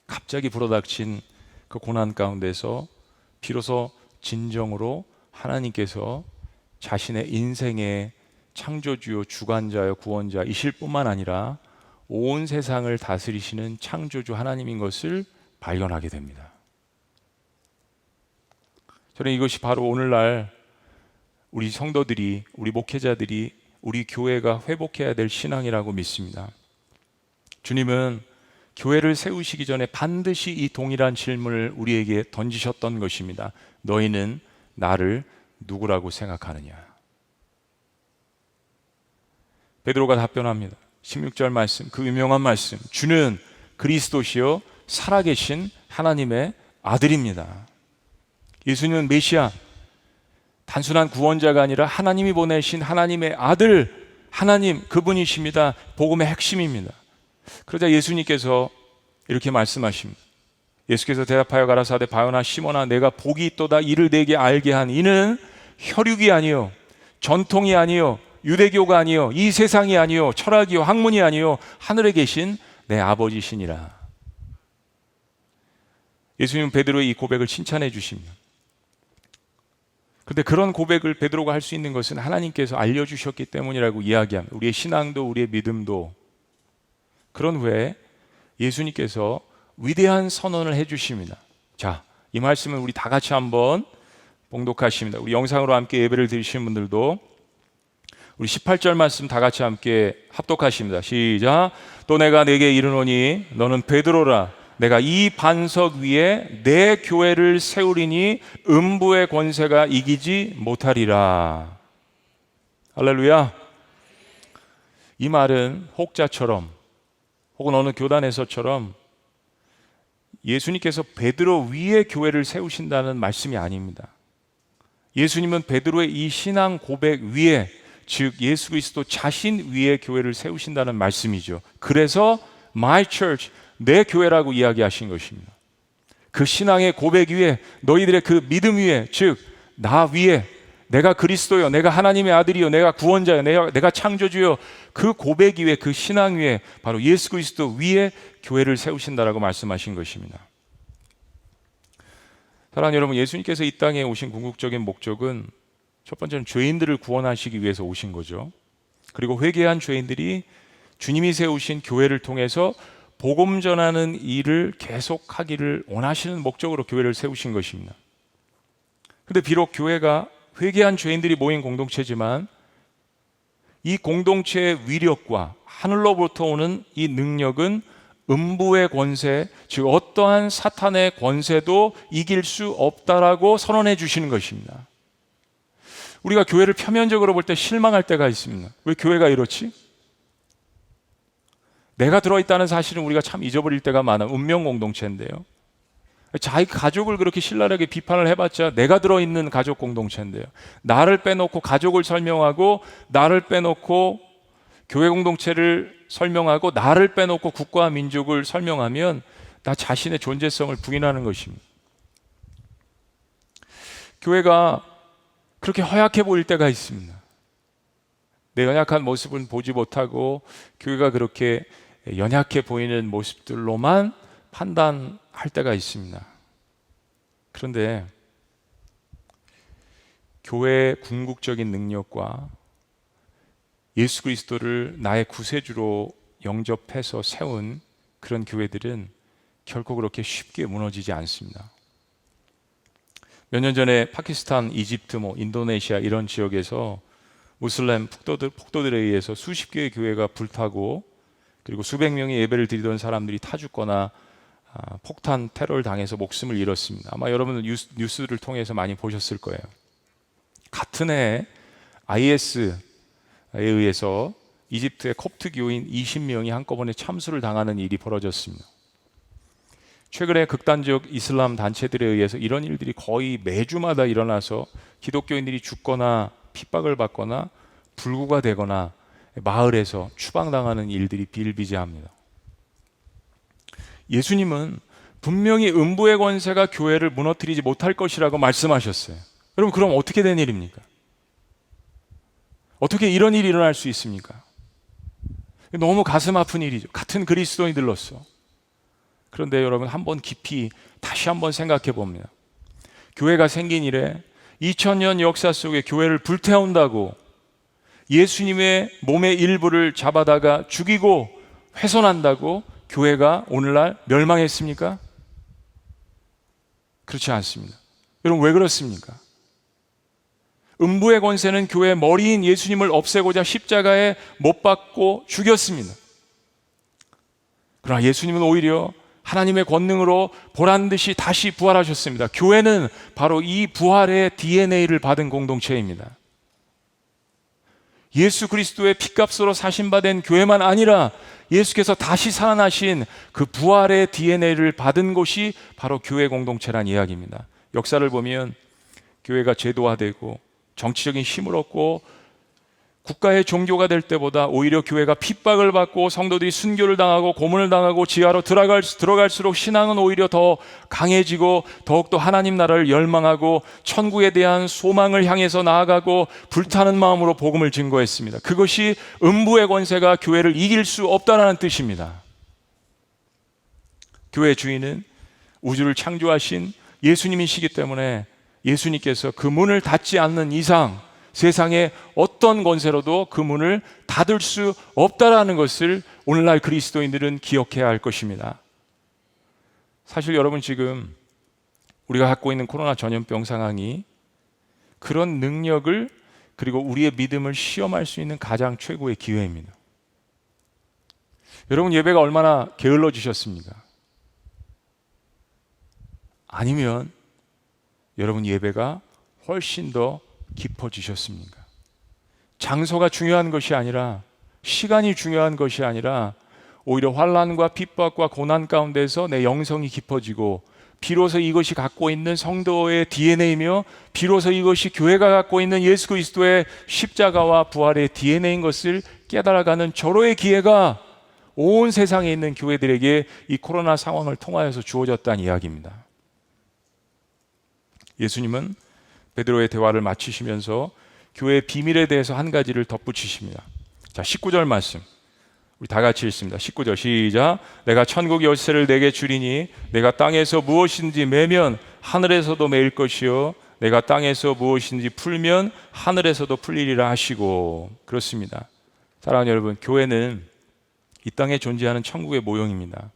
갑자기 불어닥친 그 고난 가운데서 비로소 진정으로 하나님께서 자신의 인생의 창조주요 주관자요 구원자이실 뿐만 아니라 온 세상을 다스리시는 창조주 하나님인 것을 발견하게 됩니다. 저는 이것이 바로 오늘날 우리 성도들이, 우리 목회자들이, 우리 교회가 회복해야 될 신앙이라고 믿습니다. 주님은 교회를 세우시기 전에 반드시 이 동일한 질문을 우리에게 던지셨던 것입니다. 너희는 나를 누구라고 생각하느냐? 베드로가 답변합니다. 16절 말씀, 그 유명한 말씀, 주는 그리스도시요 살아계신 하나님의 아들입니다. 예수님은 메시아, 단순한 구원자가 아니라 하나님이 보내신 하나님의 아들, 하나님 그분이십니다. 복음의 핵심입니다. 그러자 예수님께서 이렇게 말씀하십니다. 예수께서 대답하여 가라사대 바요나 시몬아 내가 복이 있도다 이를 내게 알게 한 이는 혈육이 아니요 전통이 아니요 유대교가 아니요 이 세상이 아니요 철학이요 학문이 아니요 하늘에 계신 내 아버지시니라. 예수님은 베드로의 이 고백을 칭찬해 주십니다. 그런데 그런 고백을 베드로가 할 수 있는 것은 하나님께서 알려주셨기 때문이라고 이야기합니다. 우리의 신앙도 우리의 믿음도. 그런 후에 예수님께서 위대한 선언을 해주십니다. 자, 이 말씀을 우리 다 같이 한번 봉독하십니다. 우리 영상으로 함께 예배를 드리시는 분들도 우리 18절 말씀 다 같이 함께 합독하십니다. 시작. 또 내가 네게 이르노니 너는 베드로라. 내가 이 반석 위에 내 교회를 세우리니 음부의 권세가 이기지 못하리라. 할렐루야. 이 말은 혹자처럼 혹은 어느 교단에서처럼 예수님께서 베드로 위에 교회를 세우신다는 말씀이 아닙니다. 예수님은 베드로의 이 신앙 고백 위에, 즉 예수 그리스도 자신 위에 교회를 세우신다는 말씀이죠. 그래서 My Church, 내 교회라고 이야기하신 것입니다. 그 신앙의 고백 위에, 너희들의 그 믿음 위에, 즉 나 위에, 내가 그리스도요, 내가 하나님의 아들이요, 내가 구원자요, 내가 창조주요, 그 고백 위에, 그 신앙 위에 바로 예수 그리스도 위에 교회를 세우신다라고 말씀하신 것입니다. 사랑하는 여러분, 예수님께서 이 땅에 오신 궁극적인 목적은 첫 번째는 죄인들을 구원하시기 위해서 오신 거죠. 그리고 회개한 죄인들이 주님이 세우신 교회를 통해서 복음 전하는 일을 계속하기를 원하시는 목적으로 교회를 세우신 것입니다. 그런데 비록 교회가 회개한 죄인들이 모인 공동체지만 이 공동체의 위력과 하늘로부터 오는 이 능력은 음부의 권세, 즉 어떠한 사탄의 권세도 이길 수 없다라고 선언해 주시는 것입니다. 우리가 교회를 표면적으로 볼 때 실망할 때가 있습니다. 왜 교회가 이렇지? 내가 들어있다는 사실은 우리가 참 잊어버릴 때가 많아. 운명 공동체인데요. 자기 가족을 그렇게 신랄하게 비판을 해봤자 내가 들어있는 가족 공동체인데요. 나를 빼놓고 가족을 설명하고, 나를 빼놓고 교회 공동체를 설명하고, 나를 빼놓고 국가와 민족을 설명하면 나 자신의 존재성을 부인하는 것입니다. 교회가 그렇게 허약해 보일 때가 있습니다. 내 연약한 모습은 보지 못하고 교회가 그렇게 연약해 보이는 모습들로만 판단할 때가 있습니다. 그런데 교회의 궁극적인 능력과 예수 그리스도를 나의 구세주로 영접해서 세운 그런 교회들은 결코 그렇게 쉽게 무너지지 않습니다. 몇 년 전에 파키스탄, 이집트, 인도네시아 이런 지역에서 무슬림 폭도들에 의해서 수십 개의 교회가 불타고, 그리고 수백 명의 예배를 드리던 사람들이 타 죽거나 폭탄 테러를 당해서 목숨을 잃었습니다. 아마 여러분은 뉴스를 통해서 많이 보셨을 거예요. 같은 해 IS에 의해서 이집트의 콥트 교인 20명이 한꺼번에 참수를 당하는 일이 벌어졌습니다. 최근에 극단적 이슬람 단체들에 의해서 이런 일들이 거의 매주마다 일어나서 기독교인들이 죽거나 핍박을 받거나 불구가 되거나 마을에서 추방당하는 일들이 비일비재합니다. 예수님은 분명히 음부의 권세가 교회를 무너뜨리지 못할 것이라고 말씀하셨어요. 여러분, 그럼 어떻게 된 일입니까? 어떻게 이런 일이 일어날 수 있습니까? 너무 가슴 아픈 일이죠. 같은 그리스도인들로서. 그런데 여러분, 한번 깊이 다시 한번 생각해 봅니다. 교회가 생긴 이래 2000년 역사 속에 교회를 불태운다고 예수님의 몸의 일부를 잡아다가 죽이고 훼손한다고 교회가 오늘날 멸망했습니까? 그렇지 않습니다. 여러분, 왜 그렇습니까? 음부의 권세는 교회의 머리인 예수님을 없애고자 십자가에 못 박고 죽였습니다. 그러나 예수님은 오히려 하나님의 권능으로 보란듯이 다시 부활하셨습니다. 교회는 바로 이 부활의 DNA를 받은 공동체입니다. 예수 그리스도의 피값으로 사신받은 교회만 아니라 예수께서 다시 살아나신 그 부활의 DNA를 받은 곳이 바로 교회 공동체란 이야기입니다. 역사를 보면 교회가 제도화되고 정치적인 힘을 얻고 국가의 종교가 될 때보다 오히려 교회가 핍박을 받고 성도들이 순교를 당하고 고문을 당하고 지하로 들어갈수록 신앙은 오히려 더 강해지고 더욱더 하나님 나라를 열망하고 천국에 대한 소망을 향해서 나아가고 불타는 마음으로 복음을 증거했습니다. 그것이 음부의 권세가 교회를 이길 수 없다는 뜻입니다. 교회 주인은 우주를 창조하신 예수님이시기 때문에 예수님께서 그 문을 닫지 않는 이상 세상에 어떤 권세로도 그 문을 닫을 수 없다라는 것을 오늘날 그리스도인들은 기억해야 할 것입니다. 사실 여러분, 지금 우리가 갖고 있는 코로나 전염병 상황이 그런 능력을, 그리고 우리의 믿음을 시험할 수 있는 가장 최고의 기회입니다. 여러분, 예배가 얼마나 게을러지셨습니까? 아니면 여러분, 예배가 훨씬 더 깊어지셨습니까? 장소가 중요한 것이 아니라, 시간이 중요한 것이 아니라, 오히려 환난과 핍박과 고난 가운데서 내 영성이 깊어지고, 비로소 이것이 갖고 있는 성도의 DNA이며 비로소 이것이 교회가 갖고 있는 예수 그리스도의 십자가와 부활의 DNA인 것을 깨달아가는 절호의 기회가 온 세상에 있는 교회들에게 이 코로나 상황을 통하여서 주어졌다는 이야기입니다. 예수님은 베드로의 대화를 마치시면서 교회의 비밀에 대해서 한 가지를 덧붙이십니다. 자, 19절 말씀 우리 다 같이 읽습니다. 19절 시작. 내가 천국 열쇠를 내게 주리니 내가 땅에서 무엇인지 매면 하늘에서도 매일 것이요 내가 땅에서 무엇인지 풀면 하늘에서도 풀리리라 하시고. 그렇습니다. 사랑하는 여러분, 교회는 이 땅에 존재하는 천국의 모형입니다.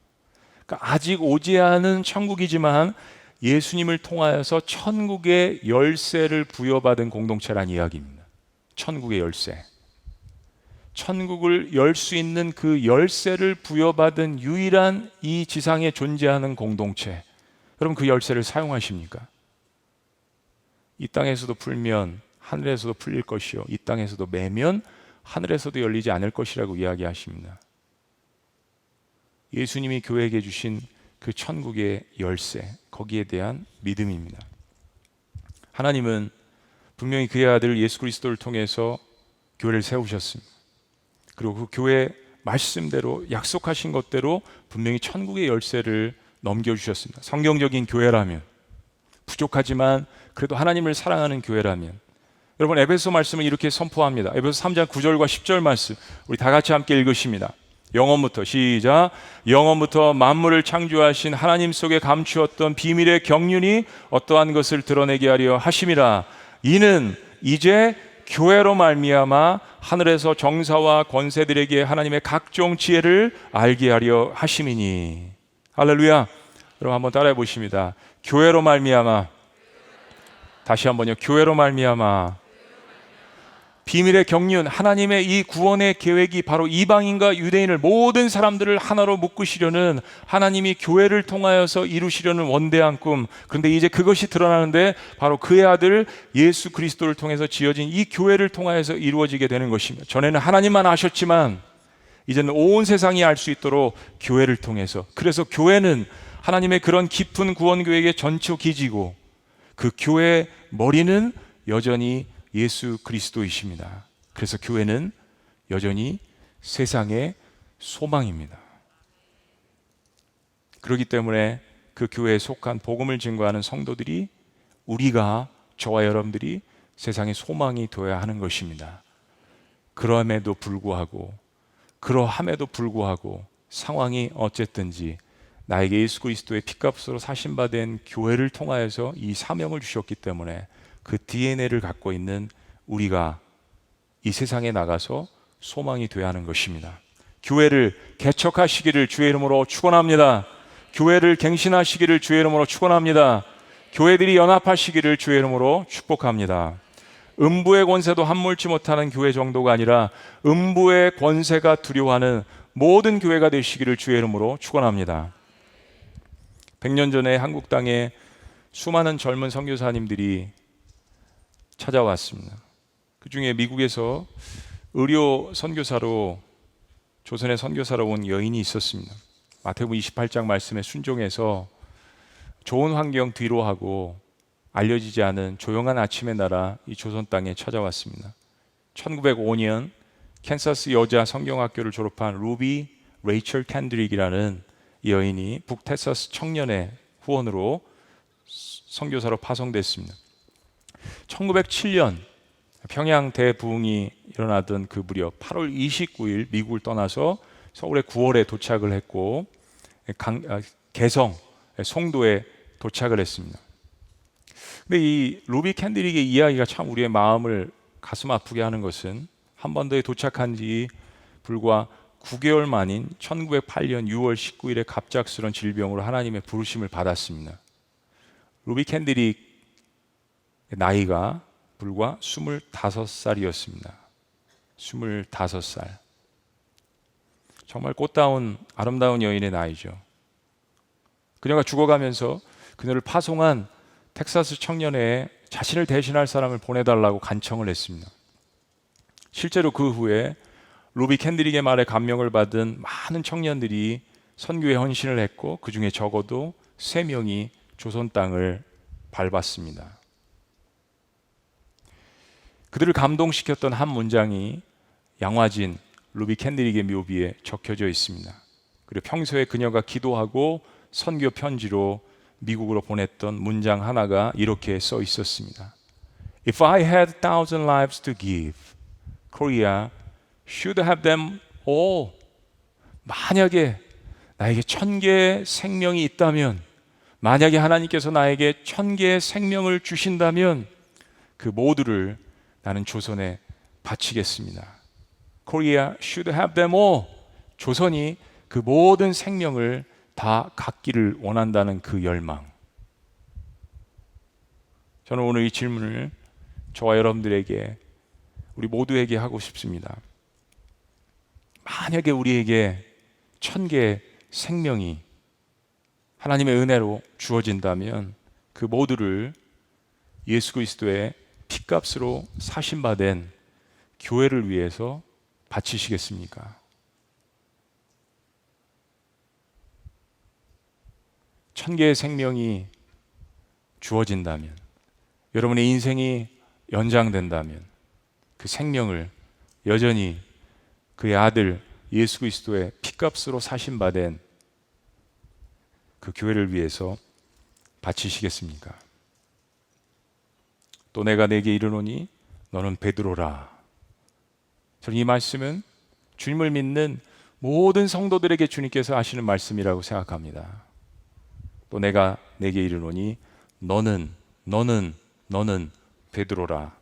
그러니까 아직 오지 않은 천국이지만 예수님을 통하여서 천국의 열쇠를 부여받은 공동체란 이야기입니다. 천국의 열쇠. 천국을 열 수 있는 그 열쇠를 부여받은 유일한 이 지상에 존재하는 공동체. 여러분, 그 열쇠를 사용하십니까? 이 땅에서도 풀면 하늘에서도 풀릴 것이요 이 땅에서도 매면 하늘에서도 열리지 않을 것이라고 이야기하십니다. 예수님이 교회에게 주신 그 천국의 열쇠, 거기에 대한 믿음입니다. 하나님은 분명히 그의 아들 예수 그리스도를 통해서 교회를 세우셨습니다. 그리고 그 교회 말씀대로 약속하신 것대로 분명히 천국의 열쇠를 넘겨주셨습니다. 성경적인 교회라면, 부족하지만 그래도 하나님을 사랑하는 교회라면. 여러분, 에베소 말씀을 이렇게 선포합니다. 에베소 3장 9절과 10절 말씀 우리 다 같이 함께 읽으십니다. 영원부터 시작. 영원부터 만물을 창조하신 하나님 속에 감추었던 비밀의 경륜이 어떠한 것을 드러내게 하려 하심이라. 이는 이제 교회로 말미암아 하늘에서 정사와 권세들에게 하나님의 각종 지혜를 알게 하려 하심이니. 할렐루야. 여러분 한번 따라해 보십니다. 교회로 말미암아. 다시 한번요. 교회로 말미암아. 비밀의 경륜, 하나님의 이 구원의 계획이 바로 이방인과 유대인을, 모든 사람들을 하나로 묶으시려는, 하나님이 교회를 통하여서 이루시려는 원대한 꿈. 그런데 이제 그것이 드러나는데 바로 그의 아들 예수 그리스도를 통해서 지어진 이 교회를 통하여서 이루어지게 되는 것입니다. 전에는 하나님만 아셨지만 이제는 온 세상이 알 수 있도록 교회를 통해서. 그래서 교회는 하나님의 그런 깊은 구원 계획의 전초 기지고, 그 교회의 머리는 여전히 예수 그리스도이십니다. 그래서 교회는 여전히 세상의 소망입니다. 그렇기 때문에 그 교회에 속한 복음을 증거하는 성도들이, 우리가, 저와 여러분들이 세상의 소망이 되어야 하는 것입니다. 그럼에도 불구하고 상황이 어쨌든지 나에게 예수 그리스도의 피값으로 사신받은 교회를 통하여서 이 사명을 주셨기 때문에 그 DNA를 갖고 있는 우리가 이 세상에 나가서 소망이 되어야 하는 것입니다. 교회를 개척하시기를 주의 이름으로 축원합니다. 교회를 갱신하시기를 주의 이름으로 축원합니다. 교회들이 연합하시기를 주의 이름으로 축복합니다. 음부의 권세도 함몰치 못하는 교회 정도가 아니라 음부의 권세가 두려워하는 모든 교회가 되시기를 주의 이름으로 축원합니다. 100년 전에 한국 땅에 수많은 젊은 선교사님들이 찾아왔습니다. 그 중에 미국에서 의료 선교사로, 조선의 선교사로 온 여인이 있었습니다. 마태복음 28장 말씀에 순종해서 좋은 환경 뒤로 하고 알려지지 않은 조용한 아침의 나라 이 조선 땅에 찾아왔습니다. 1905년 캔사스 여자 성경학교를 졸업한 루비 레이첼 캔드릭이라는 이 여인이 북테사스 청년의 후원으로 선교사로 파송됐습니다. 1907년 평양 대부흥이 일어나던 그 무렵 8월 29일 미국을 떠나서 서울에 9월에 도착을 했고 개성 송도에 도착을 했습니다. 근데 이 루비 캔드릭의 이야기가 참 우리의 마음을 가슴 아프게 하는 것은 한반도에 도착한 지 불과 9개월 만인 1908년 6월 19일에 갑작스런 질병으로 하나님의 부르심을 받았습니다. 루비 캔드릭의 나이가 불과 25살이었습니다. 25살. 정말 꽃다운 아름다운 여인의 나이죠. 그녀가 죽어가면서 그녀를 파송한 텍사스 청년회에 자신을 대신할 사람을 보내달라고 간청을 했습니다. 실제로 그 후에 루비 캔드릭의 말에 감명을 받은 많은 청년들이 선교에 헌신을 했고 그 중에 적어도 3명이 조선 땅을 밟았습니다. 그들을 감동시켰던 한 문장이 양화진 루비 캔드릭의 묘비에 적혀져 있습니다. 그리고 평소에 그녀가 기도하고 선교 편지로 미국으로 보냈던 문장 하나가 이렇게 써 있었습니다. If I had 1,000 lives to give, Korea should have them all. 만약에 나에게 1,000개의 생명이 있다면, 만약에 하나님께서 나에게 1,000개의 생명을 주신다면 그 모두를 나는 조선에 바치겠습니다. Korea should have them all. 조선이 그 모든 생명을 다 갖기를 원한다는 그 열망. 저는 오늘 이 질문을 저와 여러분들에게, 우리 모두에게 하고 싶습니다. 만약에 우리에게 1,000개의 생명이 하나님의 은혜로 주어진다면 그 모두를 예수 그리스도의 피값으로 사신받은 교회를 위해서 바치시겠습니까? 1,000개의 생명이 주어진다면, 여러분의 인생이 연장된다면 그 생명을 여전히 그의 아들 예수 그리스도의 피값으로 사신받은 그 교회를 위해서 바치시겠습니까? 또 내가 내게 이르노니 너는 베드로라. 저는 이 말씀은 주님을 믿는 모든 성도들에게 주님께서 하시는 말씀이라고 생각합니다. 또 내가 내게 이르노니 너는 베드로라.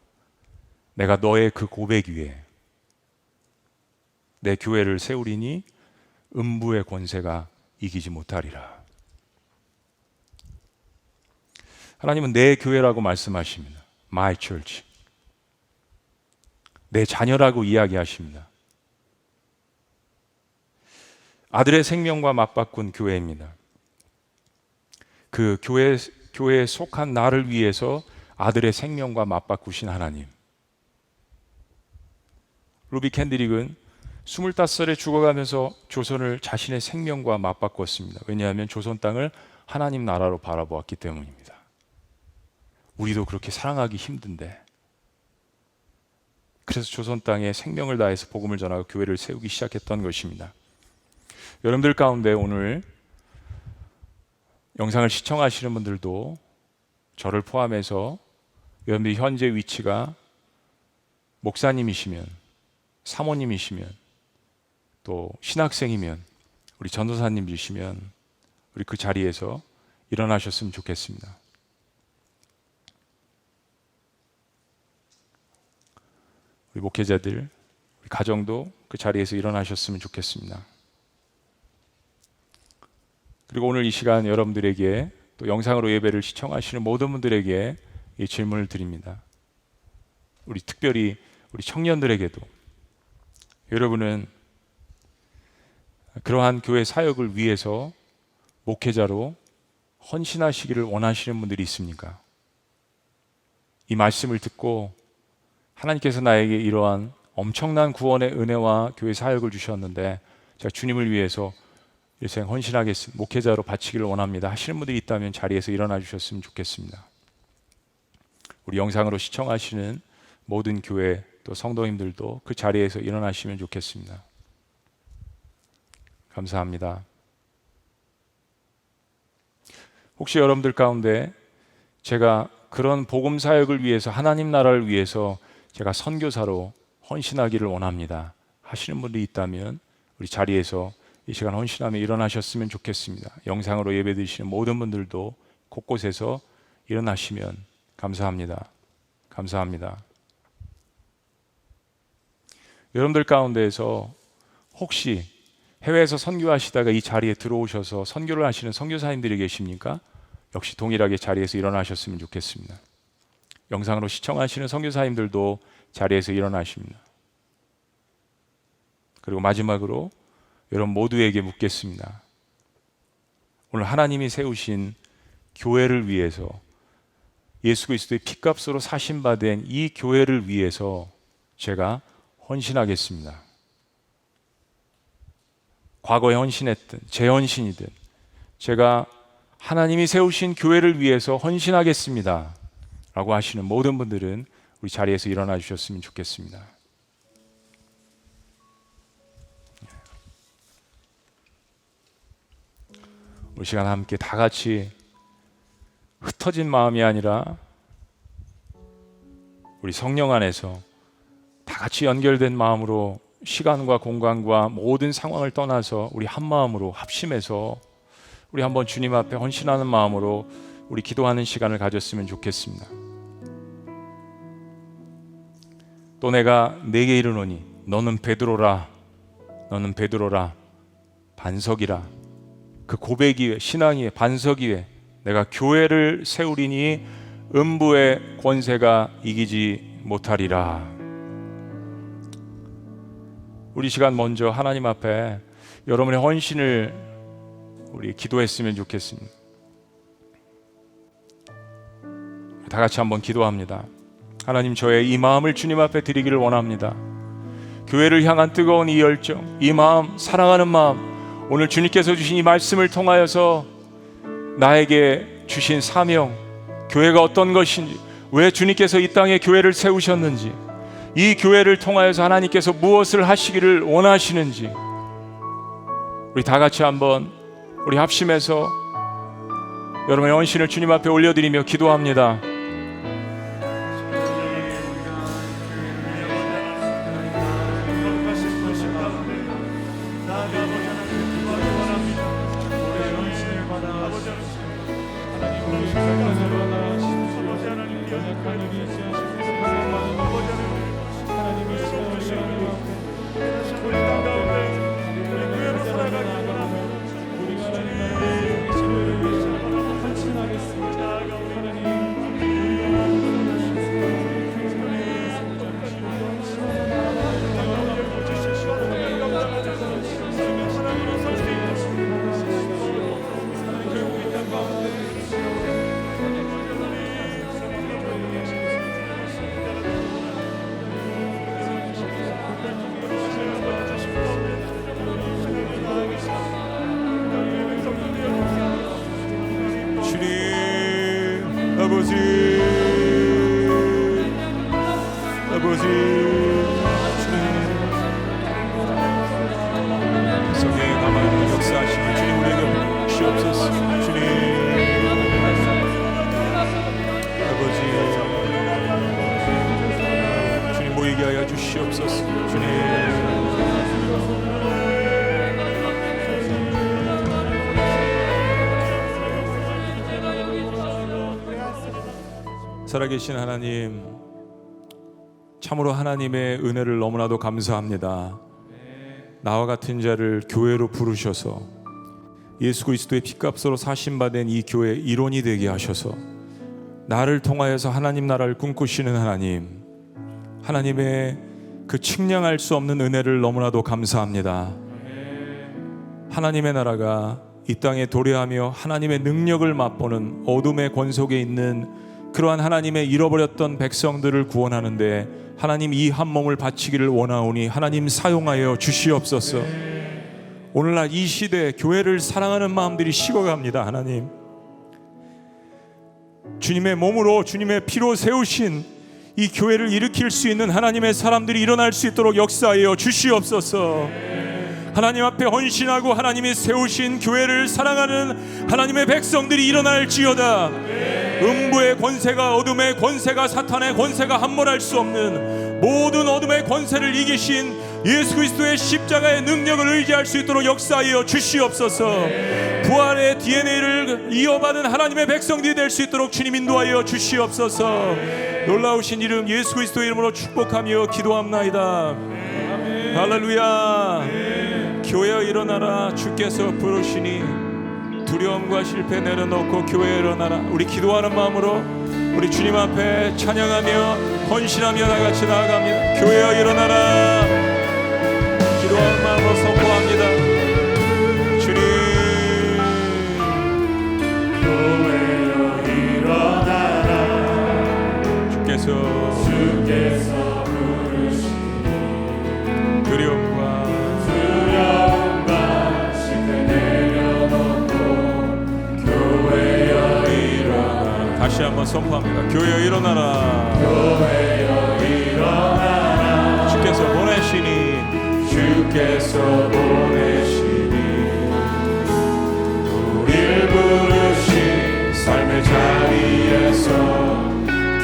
내가 너의 그 고백 위에 내 교회를 세우리니 음부의 권세가 이기지 못하리라. 하나님은 내 교회라고 말씀하십니다. My church. 내 자녀라고 이야기하십니다. 아들의 생명과 맞바꾼 교회입니다. 그 교회에 속한 나를 위해서 아들의 생명과 맞바꾸신 하나님. 루비 캔드릭은 25살에 죽어가면서 조선을 자신의 생명과 맞바꿨습니다. 왜냐하면 조선 땅을 하나님 나라로 바라보았기 때문입니다. 우리도 그렇게 사랑하기 힘든데, 그래서 조선 땅에 생명을 다해서 복음을 전하고 교회를 세우기 시작했던 것입니다. 여러분들 가운데 오늘 영상을 시청하시는 분들도 저를 포함해서 여러분들이 현재 위치가 목사님이시면, 사모님이시면, 또 신학생이면, 우리 전도사님이시면 우리 그 자리에서 일어나셨으면 좋겠습니다. 우리 목회자들, 우리 가정도 그 자리에서 일어나셨으면 좋겠습니다. 그리고 오늘 이 시간 여러분들에게, 또 영상으로 예배를 시청하시는 모든 분들에게 이 질문을 드립니다. 우리 특별히 우리 청년들에게도, 여러분은 그러한 교회 사역을 위해서 목회자로 헌신하시기를 원하시는 분들이 있습니까? 이 말씀을 듣고 하나님께서 나에게 이러한 엄청난 구원의 은혜와 교회 사역을 주셨는데 제가 주님을 위해서 일생 헌신하겠습니다, 목회자로 바치기를 원합니다 하시는 분들이 있다면 자리에서 일어나 주셨으면 좋겠습니다. 우리 영상으로 시청하시는 모든 교회 또 성도님들도 그 자리에서 일어나시면 좋겠습니다. 감사합니다. 혹시 여러분들 가운데 제가 그런 복음 사역을 위해서, 하나님 나라를 위해서 제가 선교사로 헌신하기를 원합니다 하시는 분들이 있다면 우리 자리에서 이 시간 헌신하며 일어나셨으면 좋겠습니다. 영상으로 예배드리시는 모든 분들도 곳곳에서 일어나시면 감사합니다. 감사합니다. 여러분들 가운데에서 혹시 해외에서 선교하시다가 이 자리에 들어오셔서 선교를 하시는 선교사님들이 계십니까? 역시 동일하게 자리에서 일어나셨으면 좋겠습니다. 영상으로 시청하시는 선교사님들도 자리에서 일어나십니다. 그리고 마지막으로 여러분 모두에게 묻겠습니다. 오늘 하나님이 세우신 교회를 위해서, 예수 그리스도의 피값으로 사신받은 이 교회를 위해서 제가 헌신하겠습니다. 과거에 헌신했든 재헌신이든 제가 하나님이 세우신 교회를 위해서 헌신하겠습니다 라고 하시는 모든 분들은 우리 자리에서 일어나 주셨으면 좋겠습니다. 우리 시간 함께 다 같이 흩어진 마음이 아니라 우리 성령 안에서 다 같이 연결된 마음으로 시간과 공간과 모든 상황을 떠나서 우리 한 마음으로 합심해서 우리 한번 주님 앞에 헌신하는 마음으로 우리 기도하는 시간을 가졌으면 좋겠습니다. 또 내가 네게 이르노니 너는 베드로라, 너는 베드로라, 반석이라. 그 고백 위에, 신앙 위에, 반석 위에 내가 교회를 세우리니 음부의 권세가 이기지 못하리라. 우리 시간 먼저 하나님 앞에 여러분의 헌신을 우리 기도했으면 좋겠습니다. 다 같이 한번 기도합니다. 하나님, 저의 이 마음을 주님 앞에 드리기를 원합니다. 교회를 향한 뜨거운 이 열정, 이 마음, 사랑하는 마음, 오늘 주님께서 주신 이 말씀을 통하여서 나에게 주신 사명, 교회가 어떤 것인지, 왜 주님께서 이 땅에 교회를 세우셨는지, 이 교회를 통하여서 하나님께서 무엇을 하시기를 원하시는지 우리 다 같이 한번 우리 합심해서 여러분의 헌신을 주님 앞에 올려드리며 기도합니다. 아버지, 성령의 가만히 역사하시는 주님 우리에게 주시옵소서. 주님, 아버지, 주님 모이게 하여 주시옵소서. 주님, 살아계신 하나님, 참으로 하나님의 은혜를 너무나도 감사합니다. 나와 같은 자를 교회로 부르셔서 예수 그리스도의 피값으로 사신받은 이 교회의 일원이 되게 하셔서 나를 통하여서 하나님 나라를 꿈꾸시는 하나님, 하나님의 그 측량할 수 없는 은혜를 너무나도 감사합니다. 하나님의 나라가 이 땅에 도래하며 하나님의 능력을 맛보는 어둠의 권속에 있는 그러한 하나님의 잃어버렸던 백성들을 구원하는데 하나님 이 한 몸을 바치기를 원하오니 하나님 사용하여 주시옵소서. 오늘날 이 시대에 교회를 사랑하는 마음들이 식어갑니다. 하나님, 주님의 몸으로 주님의 피로 세우신 이 교회를 일으킬 수 있는 하나님의 사람들이 일어날 수 있도록 역사하여 주시옵소서. 하나님 앞에 헌신하고 하나님이 세우신 교회를 사랑하는 하나님의 백성들이 일어날지어다. 음부의 권세가, 어둠의 권세가, 사탄의 권세가 함몰할 수 없는 모든 어둠의 권세를 이기신 예수 그리스도의 십자가의 능력을 의지할 수 있도록 역사하여 주시옵소서. 부활의 DNA를 이어받은 하나님의 백성들이 될 수 있도록 주님 인도하여 주시옵소서. 놀라우신 이름 예수 그리스도의 이름으로 축복하며 기도합나이다. 할렐루야. 교회여 일어나라. 주께서 부르시니 두려움과 실패 내려놓고 교회에 일어나라. 우리 기도하는 마음으로 우리 주님 앞에 찬양하며 헌신하며 다같이 나아갑니다. 교회여 일어나라. 기도하는 마음으로 선포합니다. 주님 교회여 일어나라. 주께서 부르시니 두려움과 실패 내려놓고 교회여 일어나라. 다시 한번 선포합니다. 교회여 일어나라. 교회여 일어나라. 주께서 보내시니 우릴 부르신 삶의 자리에서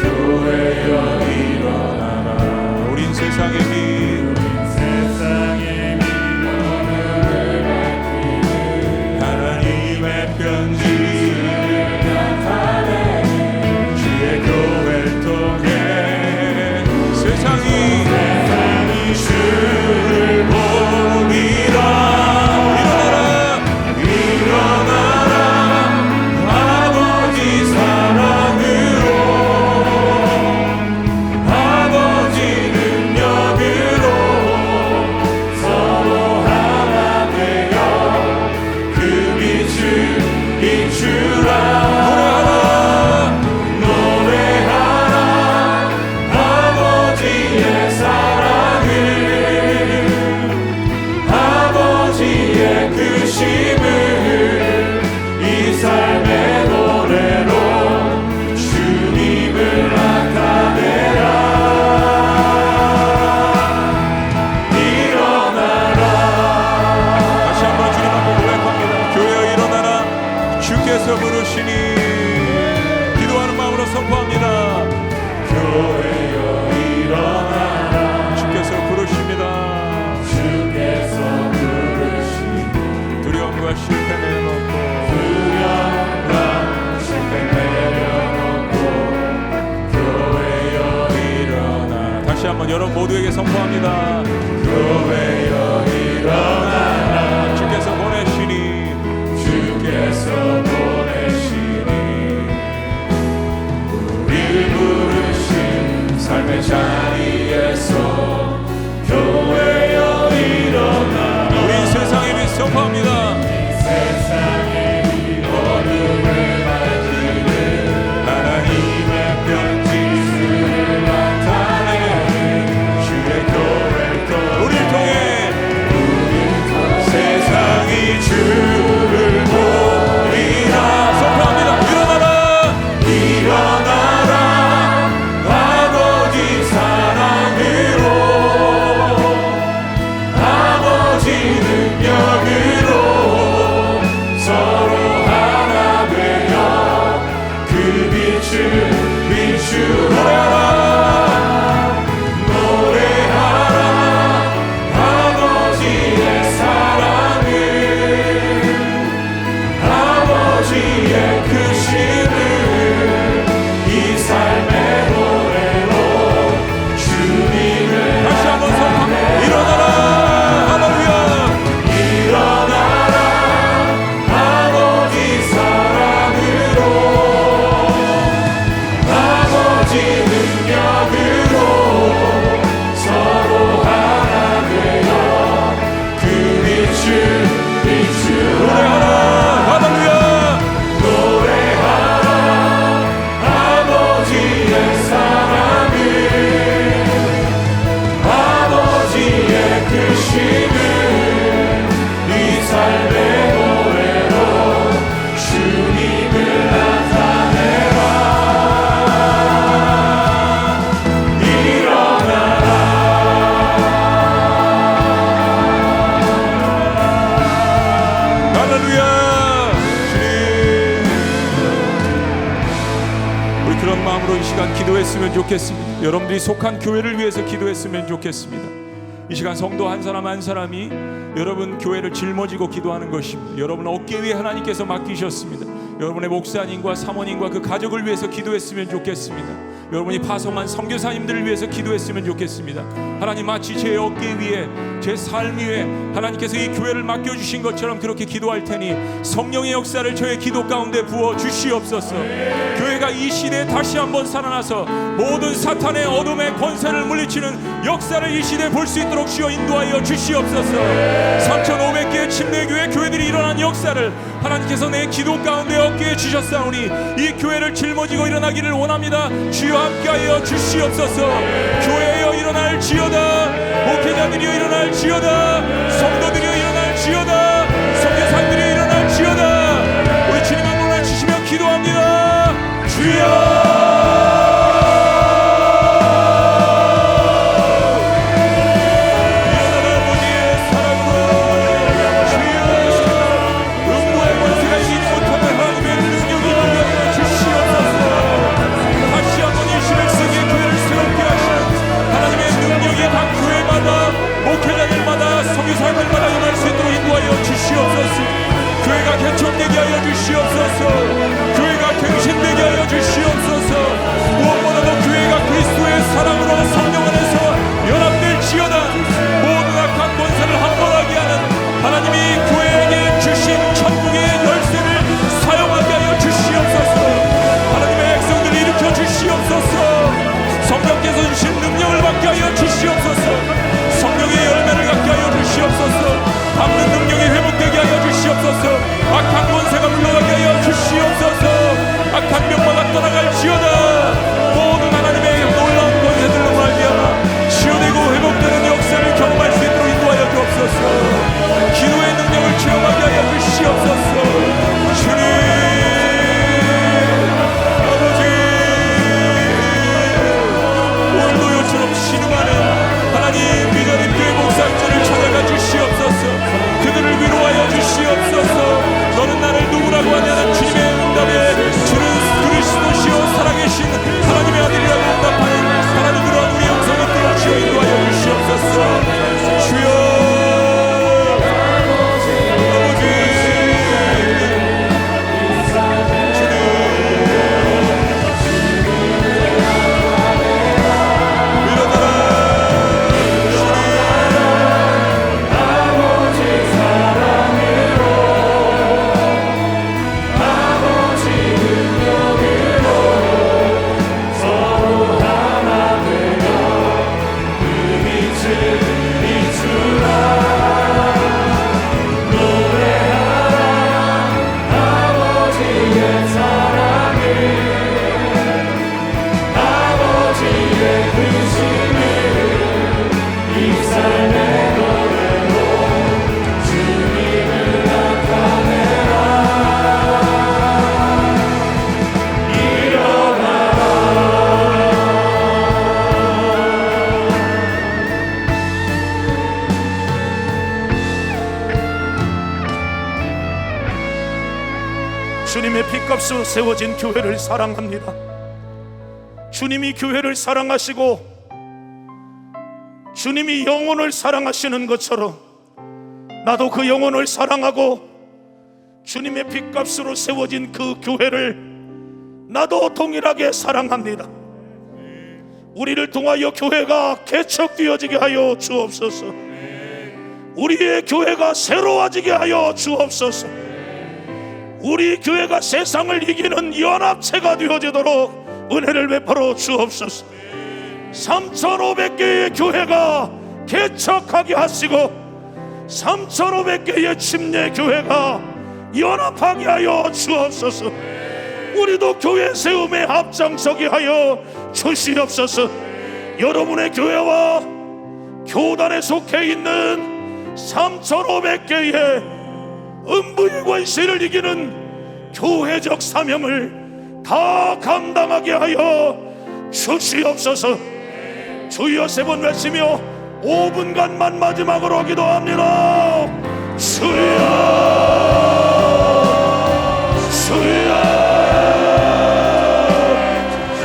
교회여 일어나라. 우린 세상의 빛 세상의 미련을 밝히는 하나님의 편지 나타내는 주의 교회를 통해 세상이 주를 보리라. 일어나라. 아버지 사랑으로 아버지 능력으로 서로 하나 되어 그 빛을 비추라. 노래하라. 아버지의 사랑을 아버지의 크심을 이 삶의 노래로 주님을 나타내라. 일어나라. 다시 한번 주님 앞에 고백합니다. 교회여 일어나라. 주께서 부르시니 기도하는 마음으로 선포합니다. 교회여 일어나라. 주께서 부르십니다. 주께서 부르시니 두려움과 실패 내려놓고 두려움과 실패 내려놓고 교회여 일어나. 다시 한번 여러분 모두에게 선포합니다. 교회여 일어나라. 주께서 보내시니 주께서 보내시니 우릴 부르신 삶의 자리에서 교회여 일어나라. 우리 세상의 빛 선포합니다. 세상의 이 어둠을 밝히는 하나님의 편지를 나타내는 주의 교회를 우리를 통해 세상이 주를 보리라. 선포합니다. 일어나라. 일어나라. 아버지 사랑으로 아버지 능력으로 서로 하나 되어 그 빛을 비추라. 노래하라. 아버지의 사랑을 아버지의 크심을 이 삶의 노래로 주님을 다시 한번 선포합니다. 일어나라. 할렐루야. 일어나라. 아버지 사랑으로 아버지 능력으로 서로 하나 되어 그 빛을 비추라. 할렐루야. 노래하라. 아버지의 사랑을 아버지의 크심을 이 삶의 노래로 주님을 나타내라. 일어나라. 할렐루야. 주님 우리 그런 마음으로 이 시간 기도했으면 좋겠습니다. 여러분들이 속한 교회를 위해서 기도했으면 좋겠습니다. 이 시간 성도 한 사람 한 사람이 여러분 교회를 짊어지고 기도하는 것입니다. 여러분 어깨 위에 하나님께서 맡기셨습니다. 여러분의 목사님과 사모님과 그 가족을 위해서 기도했으면 좋겠습니다. 여러분이 파송한 선교사님들을 위해서 기도했으면 좋겠습니다. 하나님, 마치 제 어깨 위에, 제 삶 위에 하나님께서 이 교회를 맡겨주신 것처럼 그렇게 기도할 테니 성령의 역사를 저의 기도 가운데 부어 주시옵소서. 교회가 이 시대에 다시 한번 살아나서 모든 사탄의 어둠의 권세를 물리치는 역사를 이 시대에 볼 수 있도록 주여 인도하여 주시옵소서. 3,500개의 침례교회 교회들이 일어난 역사를 하나님께서 내 기도 가운데 얻게 주셨사오니 이 교회를 짊어지고 일어나기를 원합니다. 주여 함께하여 주시옵소서. 교회여 일어날지어다. 목회자들이여 일어날지어다. 성도들이여 일어날지어다. 선교사님들이 일어날지어다. 우리 주님 한 번만 치시며 기도합니다. 주여. 성교사님들마다 임할 수 있도록 인도하여 주시옵소서. 교회가 개척되게 하여 주시옵소서. 교회가 갱신되게 하여 주시옵소서. 무엇보다도 교회가 그리스도의 사랑으로 성령 안에서 연합될지어다. 모든 악한 권세를 함몰하게 하는 하나님이 교회에게 주신 천국의 열쇠를 사용하게 하여 주시옵소서. 하나님의 백성들을 일으켜 주시옵소서. 성령께서 주신 능력을 받게 하여 주시옵소서. 성령의 열매를 갖게 하여 주시옵소서. 밟는 능력이 회복되게 하여 주시옵소서. 악한 권세가 물러가게 하여 주시옵소서. 악한 병마가 떠나갈지어다. 모든 하나님의 놀라운 권세들로 말미암아 치유되고 회복되는 역사를 경험할 수 있도록 인도하여 주옵소서. 기도의 능력을 체험하게 하여 주시옵소서. 주님 아버지, 오늘도 요처럼 신음하는 하나님 비전인 교회 목사님들을 찾아가 주시옵소서. 그들을 위로하여 주시옵소서. 너는 나를 누구라고 하냐는 주님의 응답에 주는 그리스도시요 살아계신 하나님의 아들이라고 응답하는 하나님, 그러한 우리의 음성이 있도록 주여 인도하여 주시옵소서. 주여 주님의 핏값으로 세워진 교회를 사랑합니다. 주님이 교회를 사랑하시고 주님이 영혼을 사랑하시는 것처럼 나도 그 영혼을 사랑하고 주님의 핏값으로 세워진 그 교회를 나도 동일하게 사랑합니다. 우리를 통하여 교회가 개척되어지게 하여 주옵소서. 우리의 교회가 새로워지게 하여 주옵소서. 우리 교회가 세상을 이기는 연합체가 되어지도록 은혜를 베풀어 주옵소서. 3,500개의 교회가 개척하게 하시고 3,500개의 침례 교회가 연합하게 하여 주옵소서. 우리도 교회 세움에 앞장서게 하여 주시옵소서. 여러분의 교회와 교단에 속해 있는 3,500개의 음부의 권세를 이기는 교회적 사명을 다 감당하게 하여 주시옵소서. 주여 세 번 외치며 5분간만 마지막으로 기도합니다. 주여 주여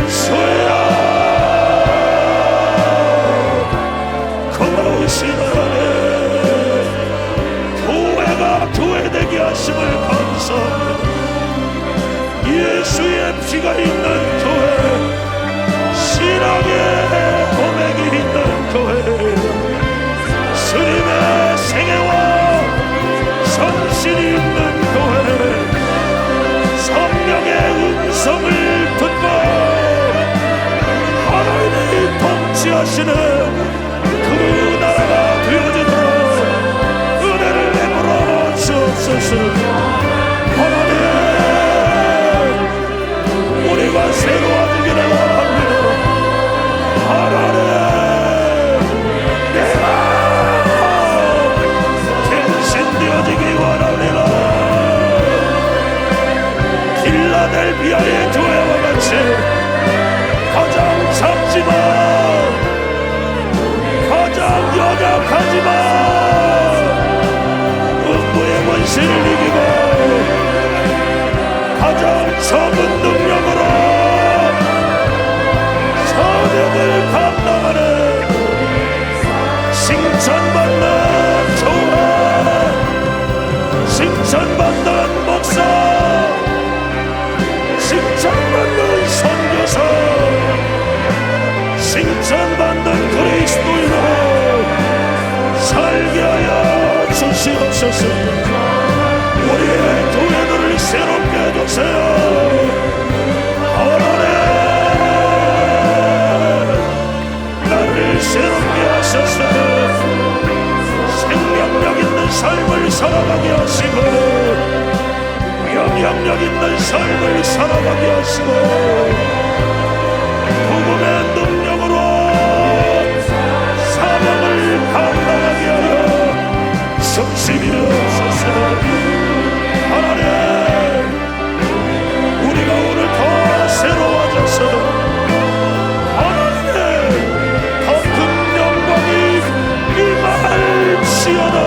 주여 거룩하신 원하시는 그 나라가 되어지도록 은혜를 내버려 주옵소서. 하나님, 우리가 새로워지기를 원합니다. 하나님, 내가 갱신되어지기 원합니다. 필라델피아의 교회와 같이 가장 작지만 가장 연약하지만 음부의 권세를 이기고 가장 적은 능력으로 사명을 감당하는 칭찬받는 교회, 칭찬받는 목사, 칭찬받는 선교사, 칭찬받는 그리스도인으로 살게 하여 주시옵소서. 우리의 교회들을 새롭게 해주세요. 하나님, 나를 새롭게 하소서. 생명력 있는 삶을 살아가게 하시고 영향력 있는 삶을 살아가게 하시고 복음의 능력으로 사명을 감당하게 하여 성실이옵소서. 하나님, 우리가 오늘 더 새로워져서 하나님의 더 큰 영광이 임할지어다.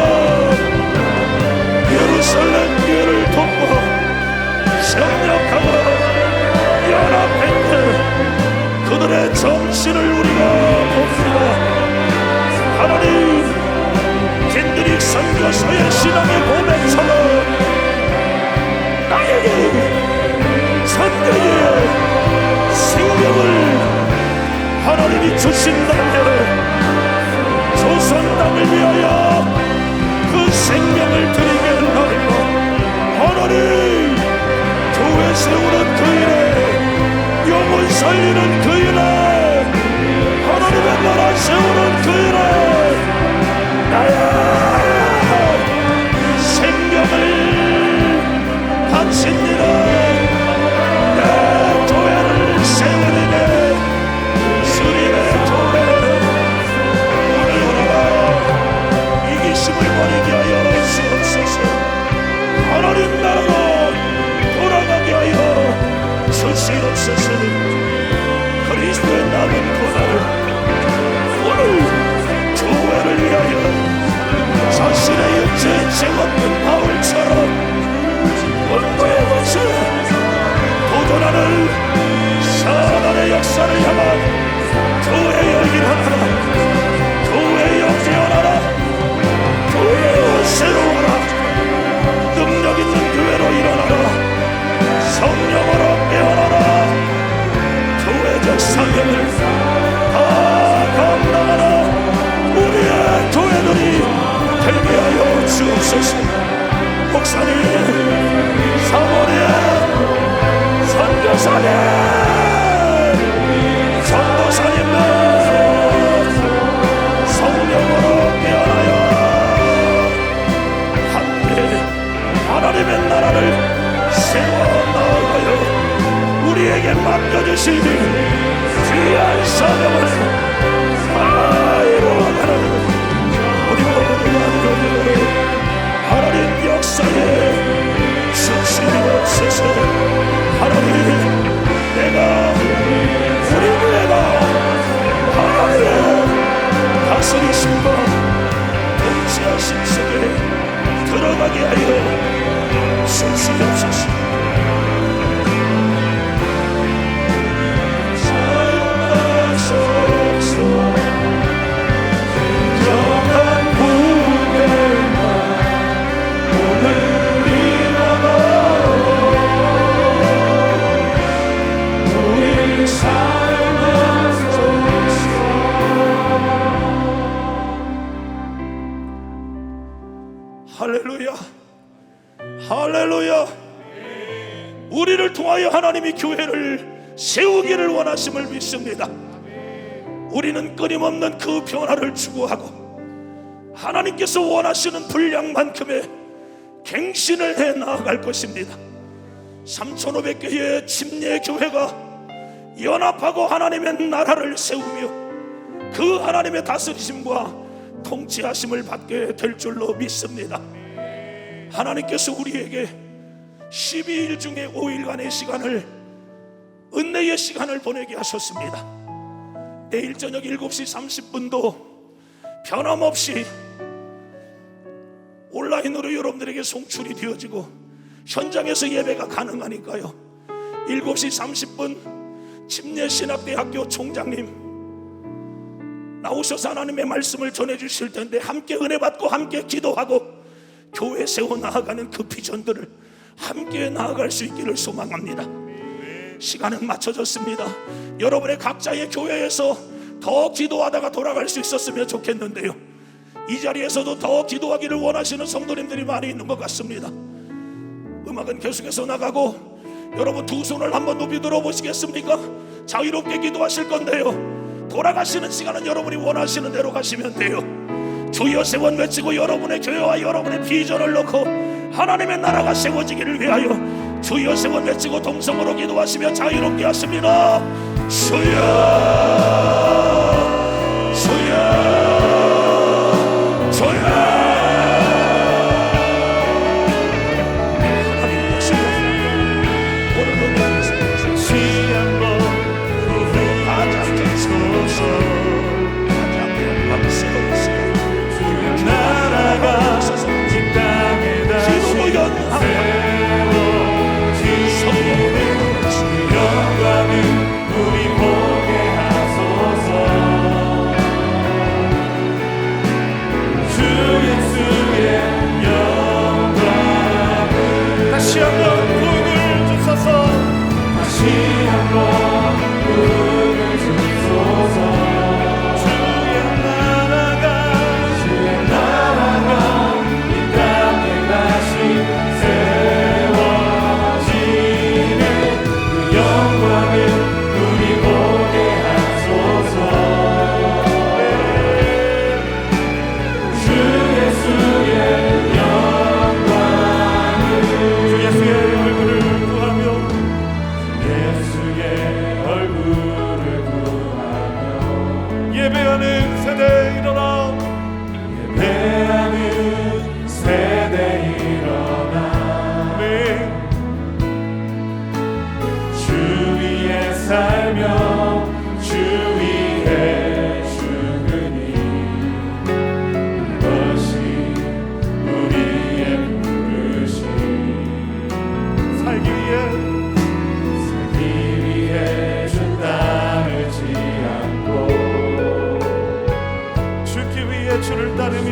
예루살렘 교회를 돕고 협력하고 연합했는 그들의 정신을 우리가 봅니다. 하나님, 겐드릭 선교사의 신앙의 고백처럼 나에게 선교의 생명을 하나님이 주신다면 조선 땅을 위하여 그 생명을 드리겠나이다. 하나님, 교회 세우는 그 일에, 영혼 살리는 그 일에, 하나님의 나라 세우는 그 일에 나의 생명을 바칩니다. 내 교회를 세우리네. 주님의 교회, 오늘 우리가 이기심을 버리게 하여 주옵소서. 하나님 나라로 돌아가게 하여 주시옵소서. 그리스도의 남은 고난을 오늘 교회를 위하여 자신의 육체에 죄없는 바울처럼 원고의 것을 도전하는 사단의 역사를 향한 교회여 일어나라. 교회 영재하라. 교회여 새로워라. 능력 있는 교회로 일어나라. 성령으로 깨어나라. 교회적 사명을 다 감당하라. 우리의 교회들이 되게 하여 주옵소서. 목사님, 사모님, 선교사님, 전도사님들 성령으로 깨어나여 함께 하나님의 나라를 세워 나아가요. 우리에게 맡겨주신 귀한 사명을 다 이루어가는 우리 모두가 하나님 역사에 주시옵소서. 하나님, 내가 우리 교회가 하나님의 다스리심과 통치하심 속에 들어가게 하여 주시옵소서. 할렐루야, 할렐루야. 우리를 통하여 하나님이 교회를 세우기를 원하심을 믿습니다. 우리는 끊임없는 그 변화를 추구하고 하나님께서 원하시는 분량만큼의 갱신을 해 나아갈 것입니다. 3,500개의 침례교회가 연합하고 하나님의 나라를 세우며 그 하나님의 다스리심과 통치하심을 받게 될 줄로 믿습니다. 하나님께서 우리에게 12일 중에 5일간의 시간을, 은혜의 시간을 보내게 하셨습니다. 내일 저녁 7시 30분도 변함없이 온라인으로 여러분들에게 송출이 되어지고 현장에서 예배가 가능하니까요. 7시 30분 침례신학대학교 총장님 나오셔서 하나님의 말씀을 전해주실 텐데, 함께 은혜 받고 함께 기도하고 교회 세워 나아가는 그 비전들을 함께 나아갈 수 있기를 소망합니다. 시간은 맞춰졌습니다. 여러분의 각자의 교회에서 더 기도하다가 돌아갈 수 있었으면 좋겠는데요, 이 자리에서도 더 기도하기를 원하시는 성도님들이 많이 있는 것 같습니다. 음악은 계속해서 나가고 여러분 두 손을 한번 높이 들어보시겠습니까? 자유롭게 기도하실 건데요, 돌아가시는 시간은 여러분이 원하시는 대로 가시면 돼요. 주여 세원 외치고 여러분의 교회와 여러분의 비전을 놓고 하나님의 나라가 세워지기를 위하여 주여 세원 외치고 동성으로 기도하시며 자유롭게 하십니다. 주여 주여 주여. 하나님 예수님 오늘도 귀한 것 가장 소서 가장 밤새워서 주의 나라가 이 땅에 다시 세워지는 영광을 우리 보게 하소서. 주 예수의 영광을 다시 한번 부흥을 주소서. 다시 한번 부흥을 주소서. 주의 나라가 이 땅에 다시 세워지는 그 영광을 우리 보게 하소서. 주 예수의 영광을 주 예수의 얼굴을 구하며 예수의 얼굴을 구하며 예배하는 세대 일어나. 예배하는 세대 일어나. 주 위에 살며 주 위에 죽으니 이것이 우리의 부르심. 살기 위해 주 따르지 않고 죽기 위해 주를 따르며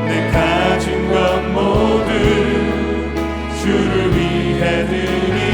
내 가진 것 모두 주를 위해 드리